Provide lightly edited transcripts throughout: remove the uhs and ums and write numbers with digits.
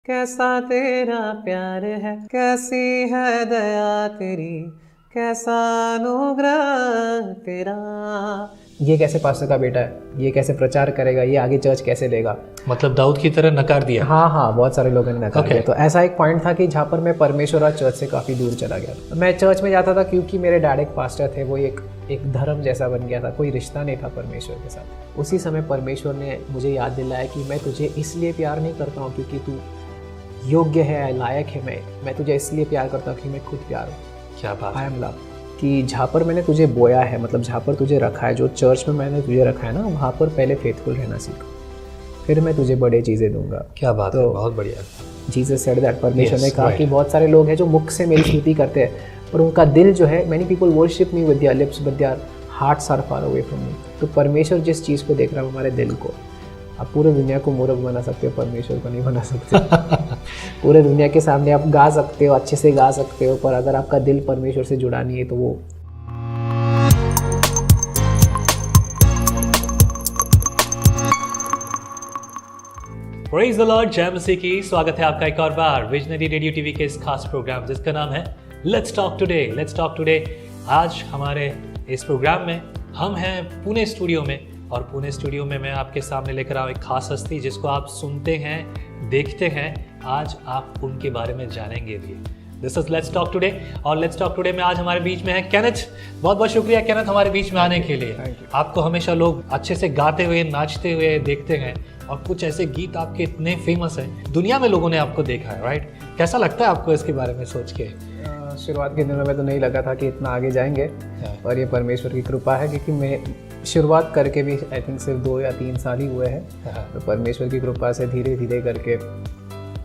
कैसा तेरा प्यार है, कैसी है दया तेरी, कैसा अनुग्रह तेरा। ये कैसे पास्टर का बेटा है, ये कैसे प्रचार करेगा, ये आगे चर्च कैसे लेगा। मतलब दाऊद की तरह नकार दिया। हाँ, बहुत सारे लोगों ने नकार दिया। तो ऐसा एक पॉइंट था कि जहाँ पर मैं परमेश्वर और चर्च से काफ़ी दूर चला गया। मैं चर्च में जाता था क्योंकि मेरे डैड एक पास्टर थे, वो एक धर्म जैसा बन गया था, कोई रिश्ता नहीं था परमेश्वर के साथ। उसी समय परमेश्वर ने मुझे याद दिलाया कि मैं तुझे इसलिए प्यार नहीं करता हूँ क्योंकि तू योग्य है, लायक है। मैं तुझे इसलिए प्यार करता हूँ कि मैं खुद प्यार हूँ। क्या बात। I am love. कि जहाँ पर मैंने तुझे बोया है, मतलब जहाँ पर तुझे रखा है, जो चर्च में मैंने तुझे रखा है ना, वहाँ पर पहले फेथफुल रहना सीख, फिर मैं तुझे बड़े चीज़ें दूंगा। क्या बात है, बहुत बढ़िया। Jesus said that. परमेश्वर ने कहा कि बहुत सारे लोग हैं जो मुख से मेरी स्तुति करते हैं पर उनका दिल जो है, many people worship me with their lips but their hearts are far away from me. तो परमेश्वर जिस चीज़ को देख रहा है हमारे दिल को। आप पूरे दुनिया को मूर्ख बना सकते हो, परमेश्वर को नहीं बना सकते। पूरे दुनिया के सामने आप गा सकते हो, अच्छे से गा सकते हो, पर अगर आपका दिल परमेश्वर से जुड़ा नहीं है तो वो प्रेज़ द लॉर्ड, जय मसीह की। स्वागत है आपका एक और बार विजनरी रेडियो टीवी के इस खास प्रोग्राम जिसका नाम है let's talk today. Let's talk today. आज हमारे इस प्रोग्राम में हम हैं पुणे स्टूडियो में, और पुणे स्टूडियो में मैं आपके सामने लेकर आऊँ एक खास हस्ती जिसको आप सुनते हैं, देखते हैं। आज आप उनके बारे में जानेंगे भी। This is let's talk today, और लेट्स टॉक टुडे में आज हमारे बीच में है केनेथ। बहुत बहुत शुक्रिया केनेथ हमारे बीच में आने के लिए। आपको हमेशा लोग अच्छे से गाते हुए, नाचते हुए देखते हैं, और कुछ ऐसे गीत आपके इतने फेमस हैं, दुनिया में लोगों ने आपको देखा है, राइट? कैसा लगता है आपको इसके बारे में सोच के? शुरुआत के दिनों में तो नहीं लगा था कि इतना आगे जाएंगे, और ये परमेश्वर की कृपा है क्योंकि मैं शुरुआत करके भी आई थिंक सिर्फ 2 या 3 साल ही हुए हैं। तो परमेश्वर की कृपा से धीरे धीरे करके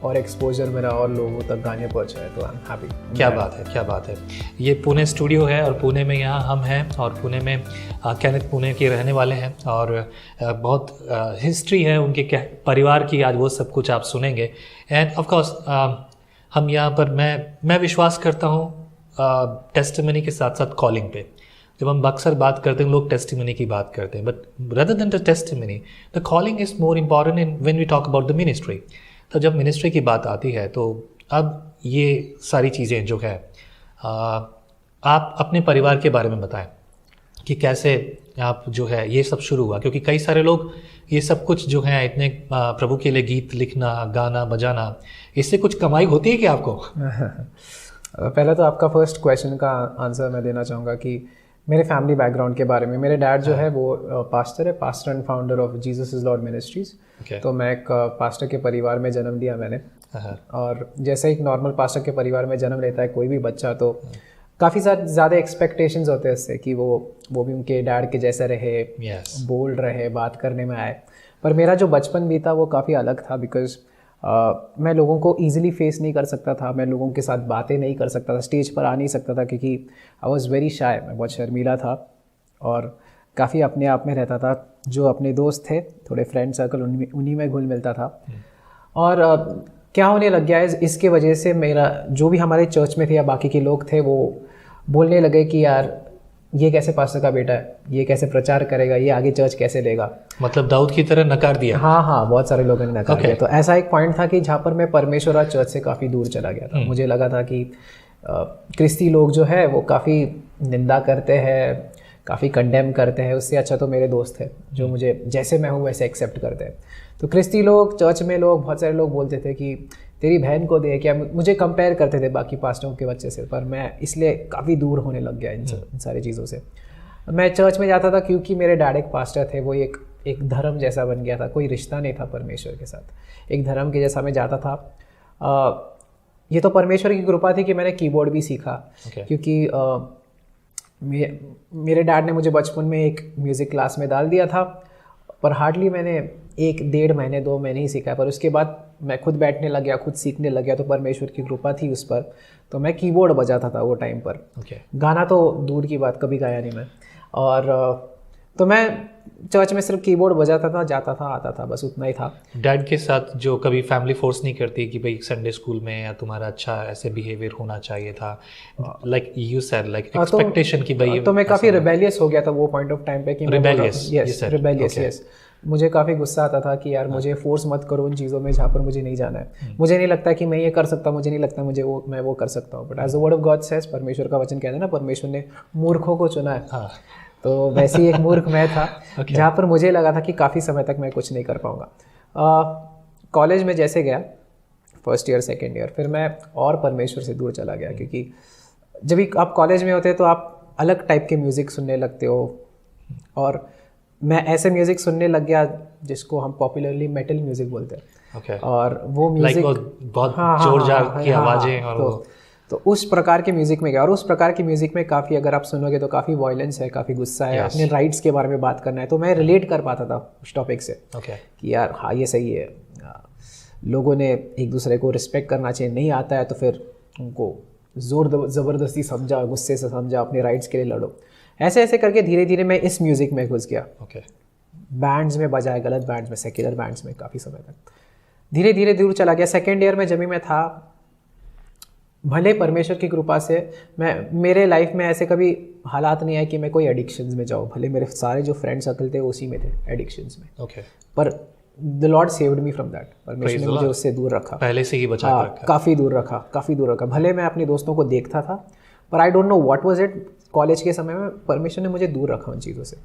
और एक्सपोजर मेरा और लोगों तक गाने पहुंचा है, तो आई एम हैप्पी। क्या बात है, क्या बात है। ये पुणे स्टूडियो है, और पुणे में यहाँ हम हैं, और पुणे में केनेथ पुणे के रहने वाले हैं, और बहुत हिस्ट्री है उनके परिवार की। आज वो सब कुछ आप सुनेंगे। एंड ऑफ कोर्स हम यहाँ पर मैं विश्वास करता हूँ टेस्टिमनी के साथ साथ कॉलिंग पे। जब हम अक्सर बात करते हैं लोग टेस्टिमनी की बात करते हैं, but rather than the testimony the calling is more important in when we talk about the ministry. तो जब मिनिस्ट्री की बात आती है तो अब ये सारी चीज़ें जो है आप अपने परिवार के बारे में बताएं कि कैसे आप जो है ये सब शुरू हुआ, क्योंकि कई सारे लोग ये सब कुछ जो है इतने प्रभु के लिए गीत लिखना, गाना बजाना, इससे कुछ कमाई होती है क्या आपको? पहले तो आपका फर्स्ट क्वेश्चन का आंसर मैं देना चाहूँगा कि मेरे फैमिली बैकग्राउंड के बारे में। मेरे डैड जो है वो पास्टर है, pastor and founder of Jesus is Lord ministries. तो मैं एक पास्टर के परिवार में जन्म लिया मैंने। और जैसे एक नॉर्मल पास्टर के परिवार में जन्म लेता है कोई भी बच्चा, तो काफ़ी ज़्यादा एक्सपेक्टेशंस होते हैं इससे कि वो भी उनके डैड के जैसे रहे, बोल्ड रहे, बात करने में आए। पर मेरा जो बचपन भी था वो काफ़ी अलग था, बिकॉज मैं लोगों को ईजिली फेस नहीं कर सकता था, मैं लोगों के साथ बातें नहीं कर सकता था, स्टेज पर आ नहीं सकता था क्योंकि आई वॉज वेरी शाय। मैं बहुत शर्मीला था और काफ़ी अपने आप में रहता था। जो अपने दोस्त थे, थोड़े फ्रेंड सर्कल, उन्हीं में घुल मिलता था। और क्या होने लग गया है, इसके वजह से मेरा जो भी हमारे चर्च में थे या बाकी के लोग थे वो बोलने लगे कि यार ये कैसे पास्टर का बेटा है, ये कैसे प्रचार करेगा, ये आगे चर्च कैसे लेगा। मतलब दाऊद की तरह नकार दिया। हाँ, बहुत सारे लोगों ने नकार दिया। तो ऐसा एक पॉइंट था कि जहाँ पर मैं परमेश्वर और चर्च से काफ़ी दूर चला गया था। मुझे लगा था कि क्रिस्ती लोग जो है वो काफ़ी निंदा करते हैं, काफ़ी कंडेम करते हैं। उससे अच्छा तो मेरे दोस्त थे जो मुझे जैसे मैं हूँ वैसे एक्सेप्ट करते हैं। तो क्रिस्ती लोग, चर्च में लोग, बहुत सारे लोग बोलते थे कि तेरी बहन को देख, या मुझे कंपेयर करते थे बाकी पास्टरों के बच्चे से। पर मैं इसलिए काफ़ी दूर होने लग गया इन सारी चीज़ों से। मैं चर्च में जाता था क्योंकि मेरे डैड एक पास्टर थे, वो एक धर्म जैसा बन गया था, कोई रिश्ता नहीं था परमेश्वर के साथ, एक धर्म के जैसा मैं जाता था। ये तो परमेश्वर की कृपा थी कि मैंने कीबोर्ड भी सीखा, क्योंकि मेरे डैड ने मुझे बचपन में एक म्यूज़िक क्लास में डाल दिया था, पर हार्डली मैंने 1-1.5 महीने 2 महीने ही सीखा। पर उसके बाद मैं खुद बैठने लग गया, खुद सीखने लग गया, तो परमेश्वर की कृपा थी उस पर। तो मैं कीबोर्ड बजाता था वो टाइम पर। गाना तो दूर की बात, कभी गाया नहीं मैं। और तो मैं चर्च में सिर्फ कीबोर्ड बजाता था, जाता था, आता था, बस उतना ही था। डैड के साथ जो कभी फैमिली फोर्स नहीं करती कि भाई संडे स्कूल में या तुम्हारा अच्छा ऐसे बिहेवियर होना चाहिए था, like you said, like expectation की भाई। तो मैं काफ़ी रिबेलियस हो गया था वो पॉइंट ऑफ टाइम पे कि रिबेलियस, यस। मुझे काफ़ी गुस्सा आता था कि यार मुझे फोर्स मत करो उन चीज़ों में जहाँ पर मुझे नहीं जाना है। मुझे नहीं लगता कि मैं ये कर सकता, मुझे नहीं लगता मैं वो कर सकता हूँ। But as the word of God says, परमेश्वर का वचन कहता है ना, परमेश्वर ने मूर्खों को चुना है। तो वैसे ही एक मूर्ख मैं था जहाँ पर मुझे लगा था कि काफ़ी समय तक मैं कुछ नहीं कर पाऊँगा। कॉलेज में जैसे गया, फर्स्ट ईयर सेकेंड ईयर, फिर मैं और परमेश्वर से दूर चला गया, क्योंकि जब भी आप कॉलेज में होते हैं तो आप अलग टाइप के म्यूज़िक सुनने लगते हो, और मैं ऐसे म्यूज़िक सुनने लग गया जिसको हम पॉपुलरली मेटल म्यूज़िक बोलते हैं। और वो म्यूज़िक बहुत जोरदार की आवाज़ें, और तो उस प्रकार के म्यूज़िक में गया। और उस प्रकार के म्यूज़िक में काफ़ी, अगर आप सुनोगे तो काफ़ी वायलेंस है, काफ़ी गुस्सा है, अपने राइट्स के बारे में बात करना है। तो मैं रिलेट कर पाता था उस टॉपिक से कि यार हाँ ये सही है, लोगों ने एक दूसरे को रिस्पेक्ट करना चाहिए, नहीं आता है तो फिर उनको ज़बरदस्ती समझा, गुस्से से समझा, अपने राइट्स के लिए लड़ो। ऐसे ऐसे करके धीरे धीरे मैं इस म्यूज़िक में घुस गया। बैंड्स में बजाए, गलत बैंड्स में, सेक्युलर बैंड्स में काफ़ी समय तक धीरे धीरे दूर चला गया। सेकेंड ईयर में जब भी मैं था, भले परमेश्वर की कृपा से मेरे लाइफ में ऐसे कभी हालात नहीं आए कि मैं कोई एडिक्शंस में जाऊँ। भले मेरे सारे जो फ्रेंड सर्कल थे उसी में थे, एडिक्शंस में। पर the Lord saved me from that. परमेश्वर ने मुझे उससे दूर रखा, पहले से ही बचा के रखा, काफ़ी दूर रखा। भले मैं अपने दोस्तों को देखता था, पर I don't know what was it, college के समय में परमेश्वर ने मुझे दूर रखा उन चीज़ों से,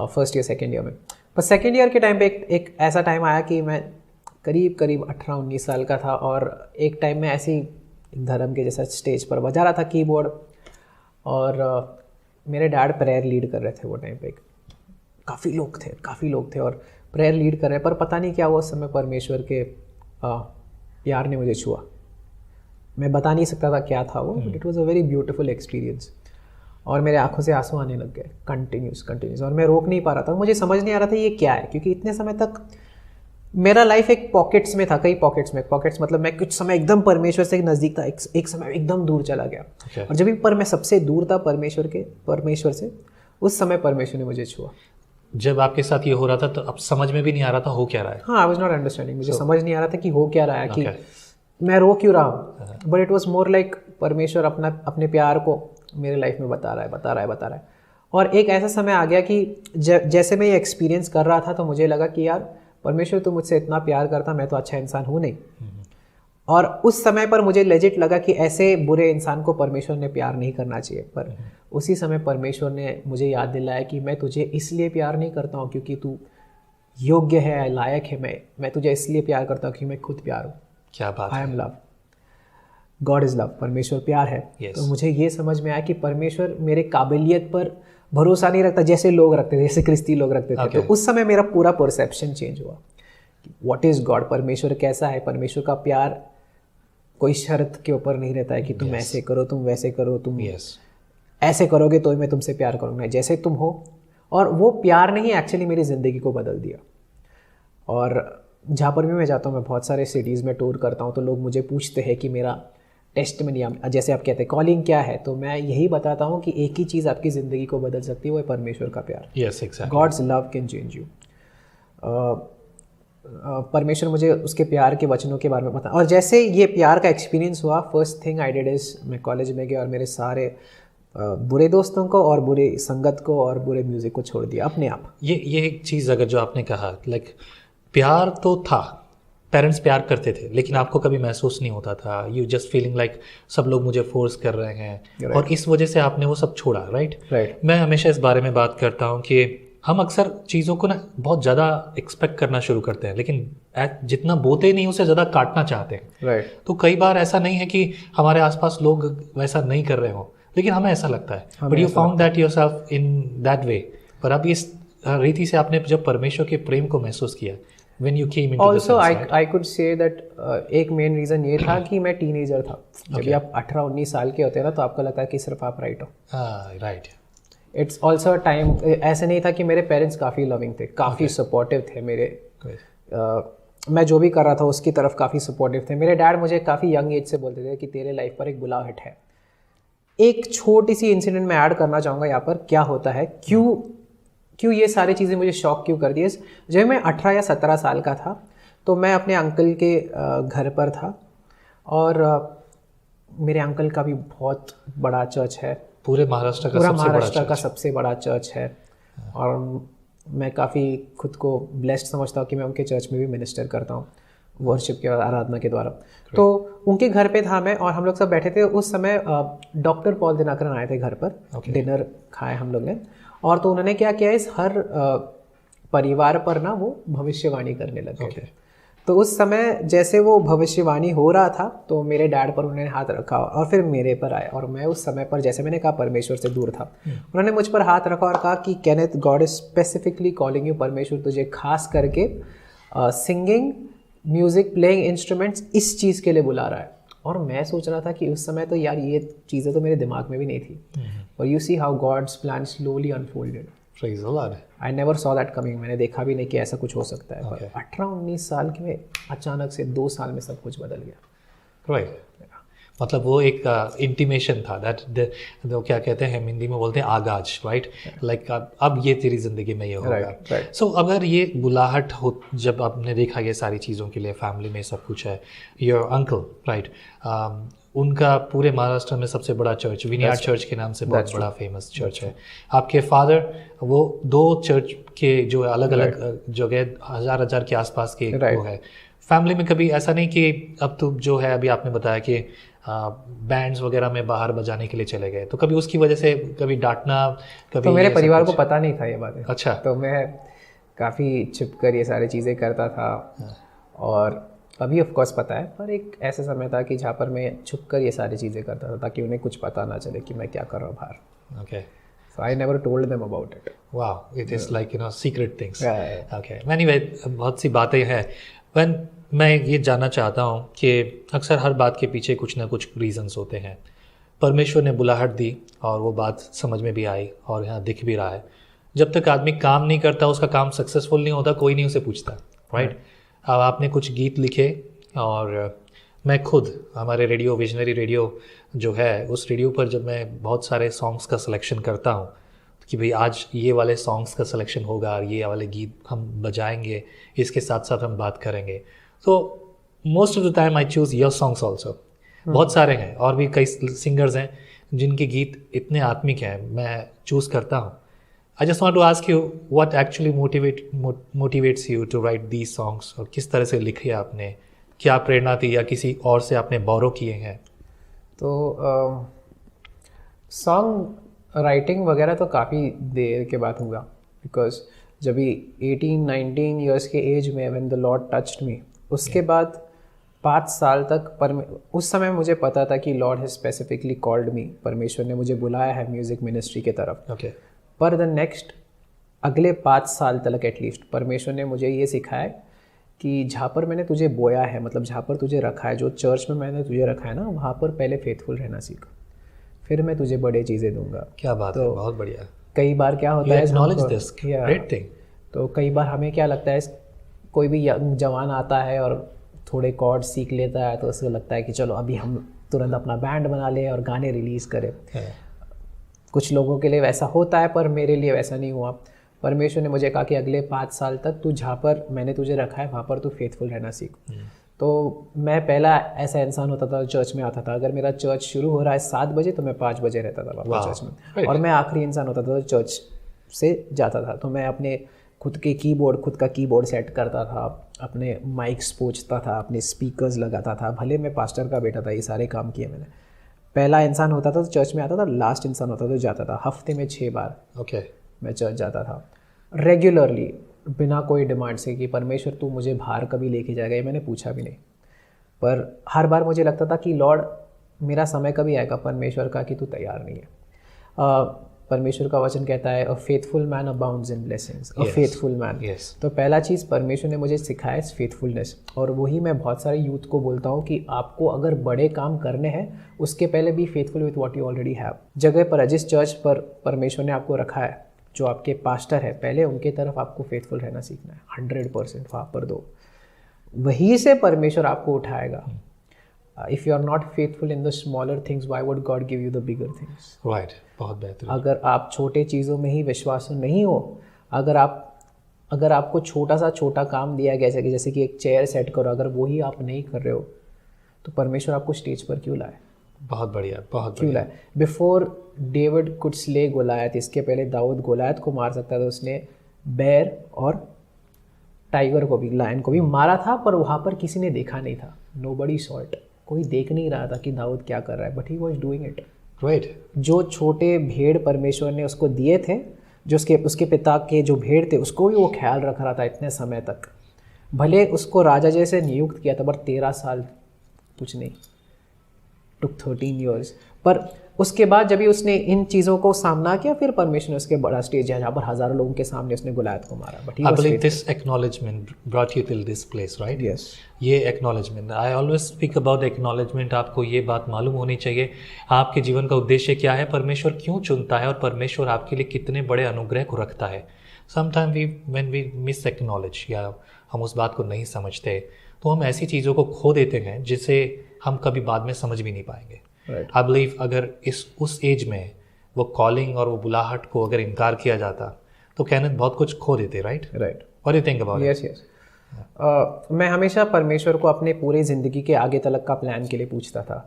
फर्स्ट ईयर सेकेंड ईयर में। पर सेकेंड ईयर के टाइम पे एक ऐसा टाइम आया कि मैं करीब 18-19 साल का था, और एक टाइम में ऐसे ही धर्म के जैसा स्टेज पर बजा रहा था कीबोर्ड, और मेरे डैड प्रेयर लीड कर रहे थे वो टाइम पे। काफ़ी लोग थे और प्रेयर लीड कर रहे हैं, पर पता नहीं क्या हुआ उस समय परमेश्वर के प्यार ने मुझे छुआ। मैं बता नहीं सकता था क्या था वो, but it was a very beautiful experience. और मेरे आंखों से आंसू आने लग गए कंटिन्यूस, और मैं रोक नहीं पा रहा था। मुझे समझ नहीं आ रहा था ये क्या है, क्योंकि इतने समय तक मेरा लाइफ एक पॉकेट्स में था, कई पॉकेट्स मतलब मैं कुछ समय एकदम परमेश्वर से नज़दीक था, एक समय एकदम दूर चला गया। और जब भी पर मैं सबसे दूर था परमेश्वर से, उस समय परमेश्वर ने मुझे छुआ। जब आपके साथ ये हो रहा था तो अब समझ में भी नहीं आ रहा था हो क्या रहा है। हाँ, आई वाज नॉट अंडरस्टैंडिंग, मुझे समझ नहीं आ रहा था कि हो क्या रहा है, कि मैं रो क्यों रहा हूँ। But it was more like परमेश्वर अपने प्यार को मेरे लाइफ में बता रहा है। और एक ऐसा समय आ गया कि जैसे मैं ये एक्सपीरियंस कर रहा था, तो मुझे लगा कि यार परमेश्वर तो मुझसे इतना प्यार करता, मैं तो अच्छा इंसान हूँ नहीं। और उस समय पर मुझे लेजिट लगा कि ऐसे बुरे इंसान को परमेश्वर ने प्यार नहीं करना चाहिए। पर उसी समय परमेश्वर ने मुझे याद दिलाया कि मैं तुझे इसलिए प्यार नहीं करता हूँ क्योंकि तू योग्य है, लायक है। मैं तुझे इसलिए प्यार करता हूँ क्योंकि मैं खुद प्यार हूँ। क्या बात है। I am love, God is love, परमेश्वर प्यार है। तो मुझे ये समझ में आया कि परमेश्वर मेरे काबिलियत पर भरोसा नहीं रखता जैसे लोग रखते थे, जैसे क्रिस्ती लोग रखते थे। तो उस समय मेरा पूरा परसेप्शन चेंज हुआ। व्हाट इज़ गॉड, परमेश्वर कैसा है। परमेश्वर का प्यार कोई शर्त के ऊपर नहीं रहता है कि तुम ऐसे करो, तुम वैसे करो, तुम ऐसे करोगे तो मैं तुमसे प्यार करूँगा, जैसे तुम हो। और वो प्यार ने ही एक्चुअली मेरी ज़िंदगी को बदल दिया। और जहाँ पर भी मैं जाता हूँ, मैं बहुत सारे सिटीज़ में टूर करता हूँ, तो लोग मुझे पूछते हैं कि मेरा टेस्टमनी, जैसे आप कहते हैं कॉलिंग क्या है, तो मैं यही बताता हूँ कि एक ही चीज़ आपकी ज़िंदगी को बदल सकती है, वो है परमेश्वर का प्यार। Yes, exactly. God's love can change you. परमेश्वर मुझे उसके प्यार के वचनों के बारे में बता। और जैसे ये प्यार का एक्सपीरियंस हुआ, first thing I did is, मैं कॉलेज में गया और मेरे सारे बुरे दोस्तों को और बुरे संगत को और बुरे म्यूज़िक को छोड़ दिया अपने आप। ये एक चीज़ अगर जो आपने कहा, लाइक प्यार तो था, पेरेंट्स प्यार करते थे, लेकिन आपको कभी महसूस नहीं होता था। यू जस्ट फीलिंग लाइक सब लोग मुझे फोर्स कर रहे हैं, और इस वजह से आपने वो सब छोड़ा। राइट। मैं हमेशा इस बारे में बात करता हूँ कि हम अक्सर चीज़ों को ना बहुत ज़्यादा एक्सपेक्ट करना शुरू करते हैं, लेकिन जितना बोते नहीं उससे ज़्यादा काटना चाहते हैं। राइट। तो कई बार ऐसा नहीं है कि हमारे आसपास लोग वैसा नहीं कर रहे हों, लेकिन हमें ऐसा लगता है। But you found that yourself in that way. पर अब इस रीति से आपने जब परमेश्वर के प्रेम को महसूस किया, when you came into the sense, right? I could say that एक मेन रीज़न ये था कि मैं टीनेजर था। जब आप 18-19 साल के होते हैं ना, तो आपको लगता है कि सिर्फ आप राइट हो। Right. It's also a time, ऐसे नहीं था कि मेरे पेरेंट्स काफ़ी लविंग थे, काफ़ी सपोर्टिव थे मेरे। मैं जो भी कर रहा था उसकी तरफ काफ़ी सपोर्टिव थे। मेरे डैड मुझे काफ़ी यंग एज से बोलते थे कि तेरे लाइफ पर एक बुलाहट है। एक छोटी सी इंसिडेंट मैं ऐड करना चाहूँगा यहाँ पर, क्या होता है, क्यों ये सारी चीज़ें मुझे शॉक क्यों कर दी। जब मैं 18 या 17 साल का था, तो मैं अपने अंकल के घर पर था, और मेरे अंकल का भी बहुत बड़ा चर्च है, पूरे महाराष्ट्र का सबसे बड़ा चर्च है। और मैं काफ़ी खुद को ब्लेस्ड समझता हूँ कि मैं उनके चर्च में भी मिनिस्टर करता हूँ वर्शिप के आराधना के द्वारा। तो उनके घर पे था मैं, और हम लोग सब बैठे थे उस समय। डॉक्टर पॉल दिनाकरन आए थे घर पर, डिनर खाए हम लोग ने। और तो उन्होंने क्या किया, इस हर परिवार पर ना वो भविष्यवाणी करने लग गए थे। तो उस समय जैसे वो भविष्यवाणी हो रहा था तो मेरे डैड पर उन्होंने हाथ रखा और फिर मेरे पर आए। और मैं उस समय पर, जैसे मैंने कहा, परमेश्वर से दूर था। उन्होंने मुझ पर हाथ रखा और कहा कि Kenneth, God is specifically calling you, परमेश्वर तुझे खास करके सिंगिंग, म्यूजिक, प्लेइंग इंस्ट्रूमेंट्स, इस चीज़ के लिए बुला रहा है। और मैं सोच रहा था कि उस समय तो यार ये चीज़ें तो मेरे दिमाग में भी नहीं थी। और you see how God's plan slowly unfolded. Praise the Lord. I never saw that coming. मैंने देखा भी नहीं कि ऐसा कुछ हो सकता है। पर 18-19 साल के में अचानक से 2 साल में सब कुछ बदल गया। Right. मतलब वो एक इंटीमेशन था दैट वो क्या कहते हैं हिंदी में बोलते हैं आगाज, राइट? लाइक अब ये तेरी जिंदगी में ये होगा। सो अगर ये बुलाहट हो, जब आपने देखा ये सारी चीज़ों के लिए फैमिली में सब कुछ है, योर अंकल, राइट, उनका पूरे महाराष्ट्र में सबसे बड़ा चर्च विनियार्ड चर्च के नाम से बहुत बड़ा फेमस चर्च है। आपके फादर वो 2 चर्च के जो अलग अलग जगह हजार के आसपास के वो है। फैमिली में कभी ऐसा नहीं कि अब तो जो है, अभी आपने बताया कि बैंड्स वगैरह में बाहर बजाने के लिए चले गए, तो कभी उसकी वजह से कभी डांटना, कभी? तो मेरे परिवार को पता नहीं था ये बातें। अच्छा। तो मैं काफ़ी छिपकर ये सारी चीज़ें करता था। और अभी ऑफ कोर्स पता है, पर एक ऐसा समय था कि जहाँ पर मैं छुपकर ये सारी चीज़ें करता था ताकि उन्हें कुछ पता ना चले कि मैं क्या कर रहा हूँ बाहर। Okay. So I never told them about it. Wow, it is like secret things. Okay. Anyway, बहुत सी बातें हैं। When मैं ये जानना चाहता हूँ कि अक्सर हर बात के पीछे कुछ ना कुछ रीजंस होते हैं। परमेश्वर ने बुलाहट दी और वो बात समझ में भी आई और यहाँ दिख भी रहा है। जब तक आदमी काम नहीं करता, उसका काम सक्सेसफुल नहीं होता, कोई नहीं उसे पूछता, राइट? अब आपने कुछ गीत लिखे और मैं खुद हमारे रेडियो, विजनरी रेडियो जो है, उस रेडियो पर जब मैं बहुत सारे सॉन्ग्स का सिलेक्शन करता हूँ कि भाई आज ये वाले सॉन्ग्स का सिलेक्शन होगा और ये वाले गीत हम बजाएंगे, इसके साथ साथ हम बात करेंगे, तो most of the time I choose your songs also. बहुत सारे हैं और भी कई सिंगर्स हैं जिनके गीत इतने आत्मिक हैं, मैं चूज़ करता हूँ। I just want to ask you what actually motivates you to write these songs, और किस तरह से लिखे आपने, क्या प्रेरणा थी या किसी और से आपने बोरो किए हैं? तो सॉन्ग राइटिंग वगैरह तो काफ़ी देर के बाद हुआ, बिकॉज जब भी 18-19 ईयर्स के एज में व्हेन द लॉर्ड टच्ड मी, उसके बाद 5 साल तक उस समय मुझे पता था कि Lord has specifically called me, परमेश्वर ने मुझे बुलाया है म्यूज़िक मिनिस्ट्री के तरफ। ओके। पर द नेक्स्ट अगले 5 साल तक एटलीस्ट परमेश्वर ने मुझे ये सिखाया कि जहाँ पर मैंने तुझे बोया है, मतलब जहाँ पर तुझे रखा है, जो चर्च में मैंने तुझे रखा है ना, वहाँ पर पहले फेथफुल रहना सीख, फिर मैं तुझे बड़े चीज़ें दूंगा। क्या बात है, बहुत बढ़िया। कई बार क्या होता है, ग्रेट थिंग। तो कई बार हमें क्या लगता है, कोई भी जवान आता है और थोड़े कॉर्ड सीख लेता है तो उसको लगता है कि चलो अभी हम तुरंत अपना बैंड बना लें और गाने रिलीज़ करें। कुछ लोगों के लिए वैसा होता है, पर मेरे लिए वैसा नहीं हुआ। परमेश्वर ने मुझे कहा कि अगले 5 साल तक तू जहाँ पर मैंने तुझे रखा है वहाँ पर तू फेथफुल रहना सीख। तो मैं पहला ऐसा इंसान होता था, चर्च में आता था, अगर मेरा चर्च शुरू हो रहा है 7 बजे तो मैं 5 बजे रहता था वापस चर्च में, और मैं आखिरी इंसान होता था चर्च से जाता था। तो मैं अपने खुद का कीबोर्ड सेट करता था, अपने माइक्स पोंछता था, अपने स्पीकर्स लगाता था, भले मैं पास्टर का बेटा था, ये सारे काम किए मैंने। पहला इंसान होता था तो चर्च में आता था, लास्ट इंसान होता तो जाता था। हफ्ते में 6 बार मैं चर्च जाता था रेगुलरली, बिना कोई डिमांड से कि परमेश्वर तू मुझे बाहर कभी लेके जाएगा, ये मैंने पूछा भी नहीं। पर हर बार मुझे लगता था कि लॉर्ड मेरा समय कभी आएगा। परमेश्वर का कि तू तैयार नहीं है। परमेश्वर का वचन कहता है अ faithful man abounds in blessings, a faithful man. तो पहला चीज़ परमेश्वर ने मुझे सिखाया इस फेथफुलनेस, और वही मैं बहुत सारे यूथ को बोलता हूँ कि आपको अगर बड़े काम करने हैं उसके पहले भी faithful with what you already have. जगह पर जिस चर्च पर परमेश्वर ने आपको रखा है, जो आपके पास्टर है, पहले उनके तरफ आपको फेथफुल रहना सीखना है, 100% वहाँ पर दो, वहीं से परमेश्वर आपको उठाएगा। If you are not faithful in the smaller things, why would God give you the bigger things? Right, बहुत बेहतर। अगर आप छोटे चीज़ों में ही विश्वास नहीं हो, अगर आपको छोटा काम दिया गया है, जैसे कि एक चेयर सेट करो, अगर वही आप नहीं कर रहे हो तो परमेश्वर आपको स्टेज पर क्यों लाए? बहुत बढ़िया, बहुत क्यों लाए? Before David could slay Goliath, इसके पहले दाऊद गोलायत को मार सकता था, उसने बेर और टाइगर को भी, लायन को भी मारा था, पर वहाँ पर किसी ने देखा नहीं था. Nobody saw it. कोई देख नहीं रहा था कि दाऊद क्या कर रहा है, but he was doing it. Right. जो छोटे भेड़ परमेश्वर ने उसको दिए थे, जो उसके पिता के जो भेड़ थे, उसको भी वो ख्याल रख रहा था इतने समय तक. भले उसको राजा जैसे नियुक्त किया था, पर 13 साल कुछ नहीं, टुक 13 years. पर उसके बाद जब भी उसने इन चीज़ों को सामना किया, फिर परमेश्वर ने उसके बड़ा स्टेज है जहाँ पर हज़ारों लोगों के सामने उसने गुलायत को मारा. But I believe this acknowledgement brought you till this place, right? Yes. ये acknowledgement, I always speak about acknowledgement. आपको ये बात मालूम होनी चाहिए आपके जीवन का उद्देश्य क्या है, परमेश्वर क्यों चुनता है और परमेश्वर आपके लिए कितने बड़े अनुग्रह को रखता है. Sometimes when we misacknowledge या हम उस बात को नहीं समझते, तो हम ऐसी चीज़ों को खो देते हैं जिसे हम कभी बाद में समझ भी नहीं पाएंगे. आई बिलीव अगर उस एज में वो कॉलिंग और वो बुलाहट को अगर इनकार किया जाता तो कैनेथ बहुत कुछ खो देते. Right. What do you think about it? Yes. मैं हमेशा परमेश्वर को अपने पूरे ज़िंदगी के आगे तलक का प्लान के लिए पूछता था,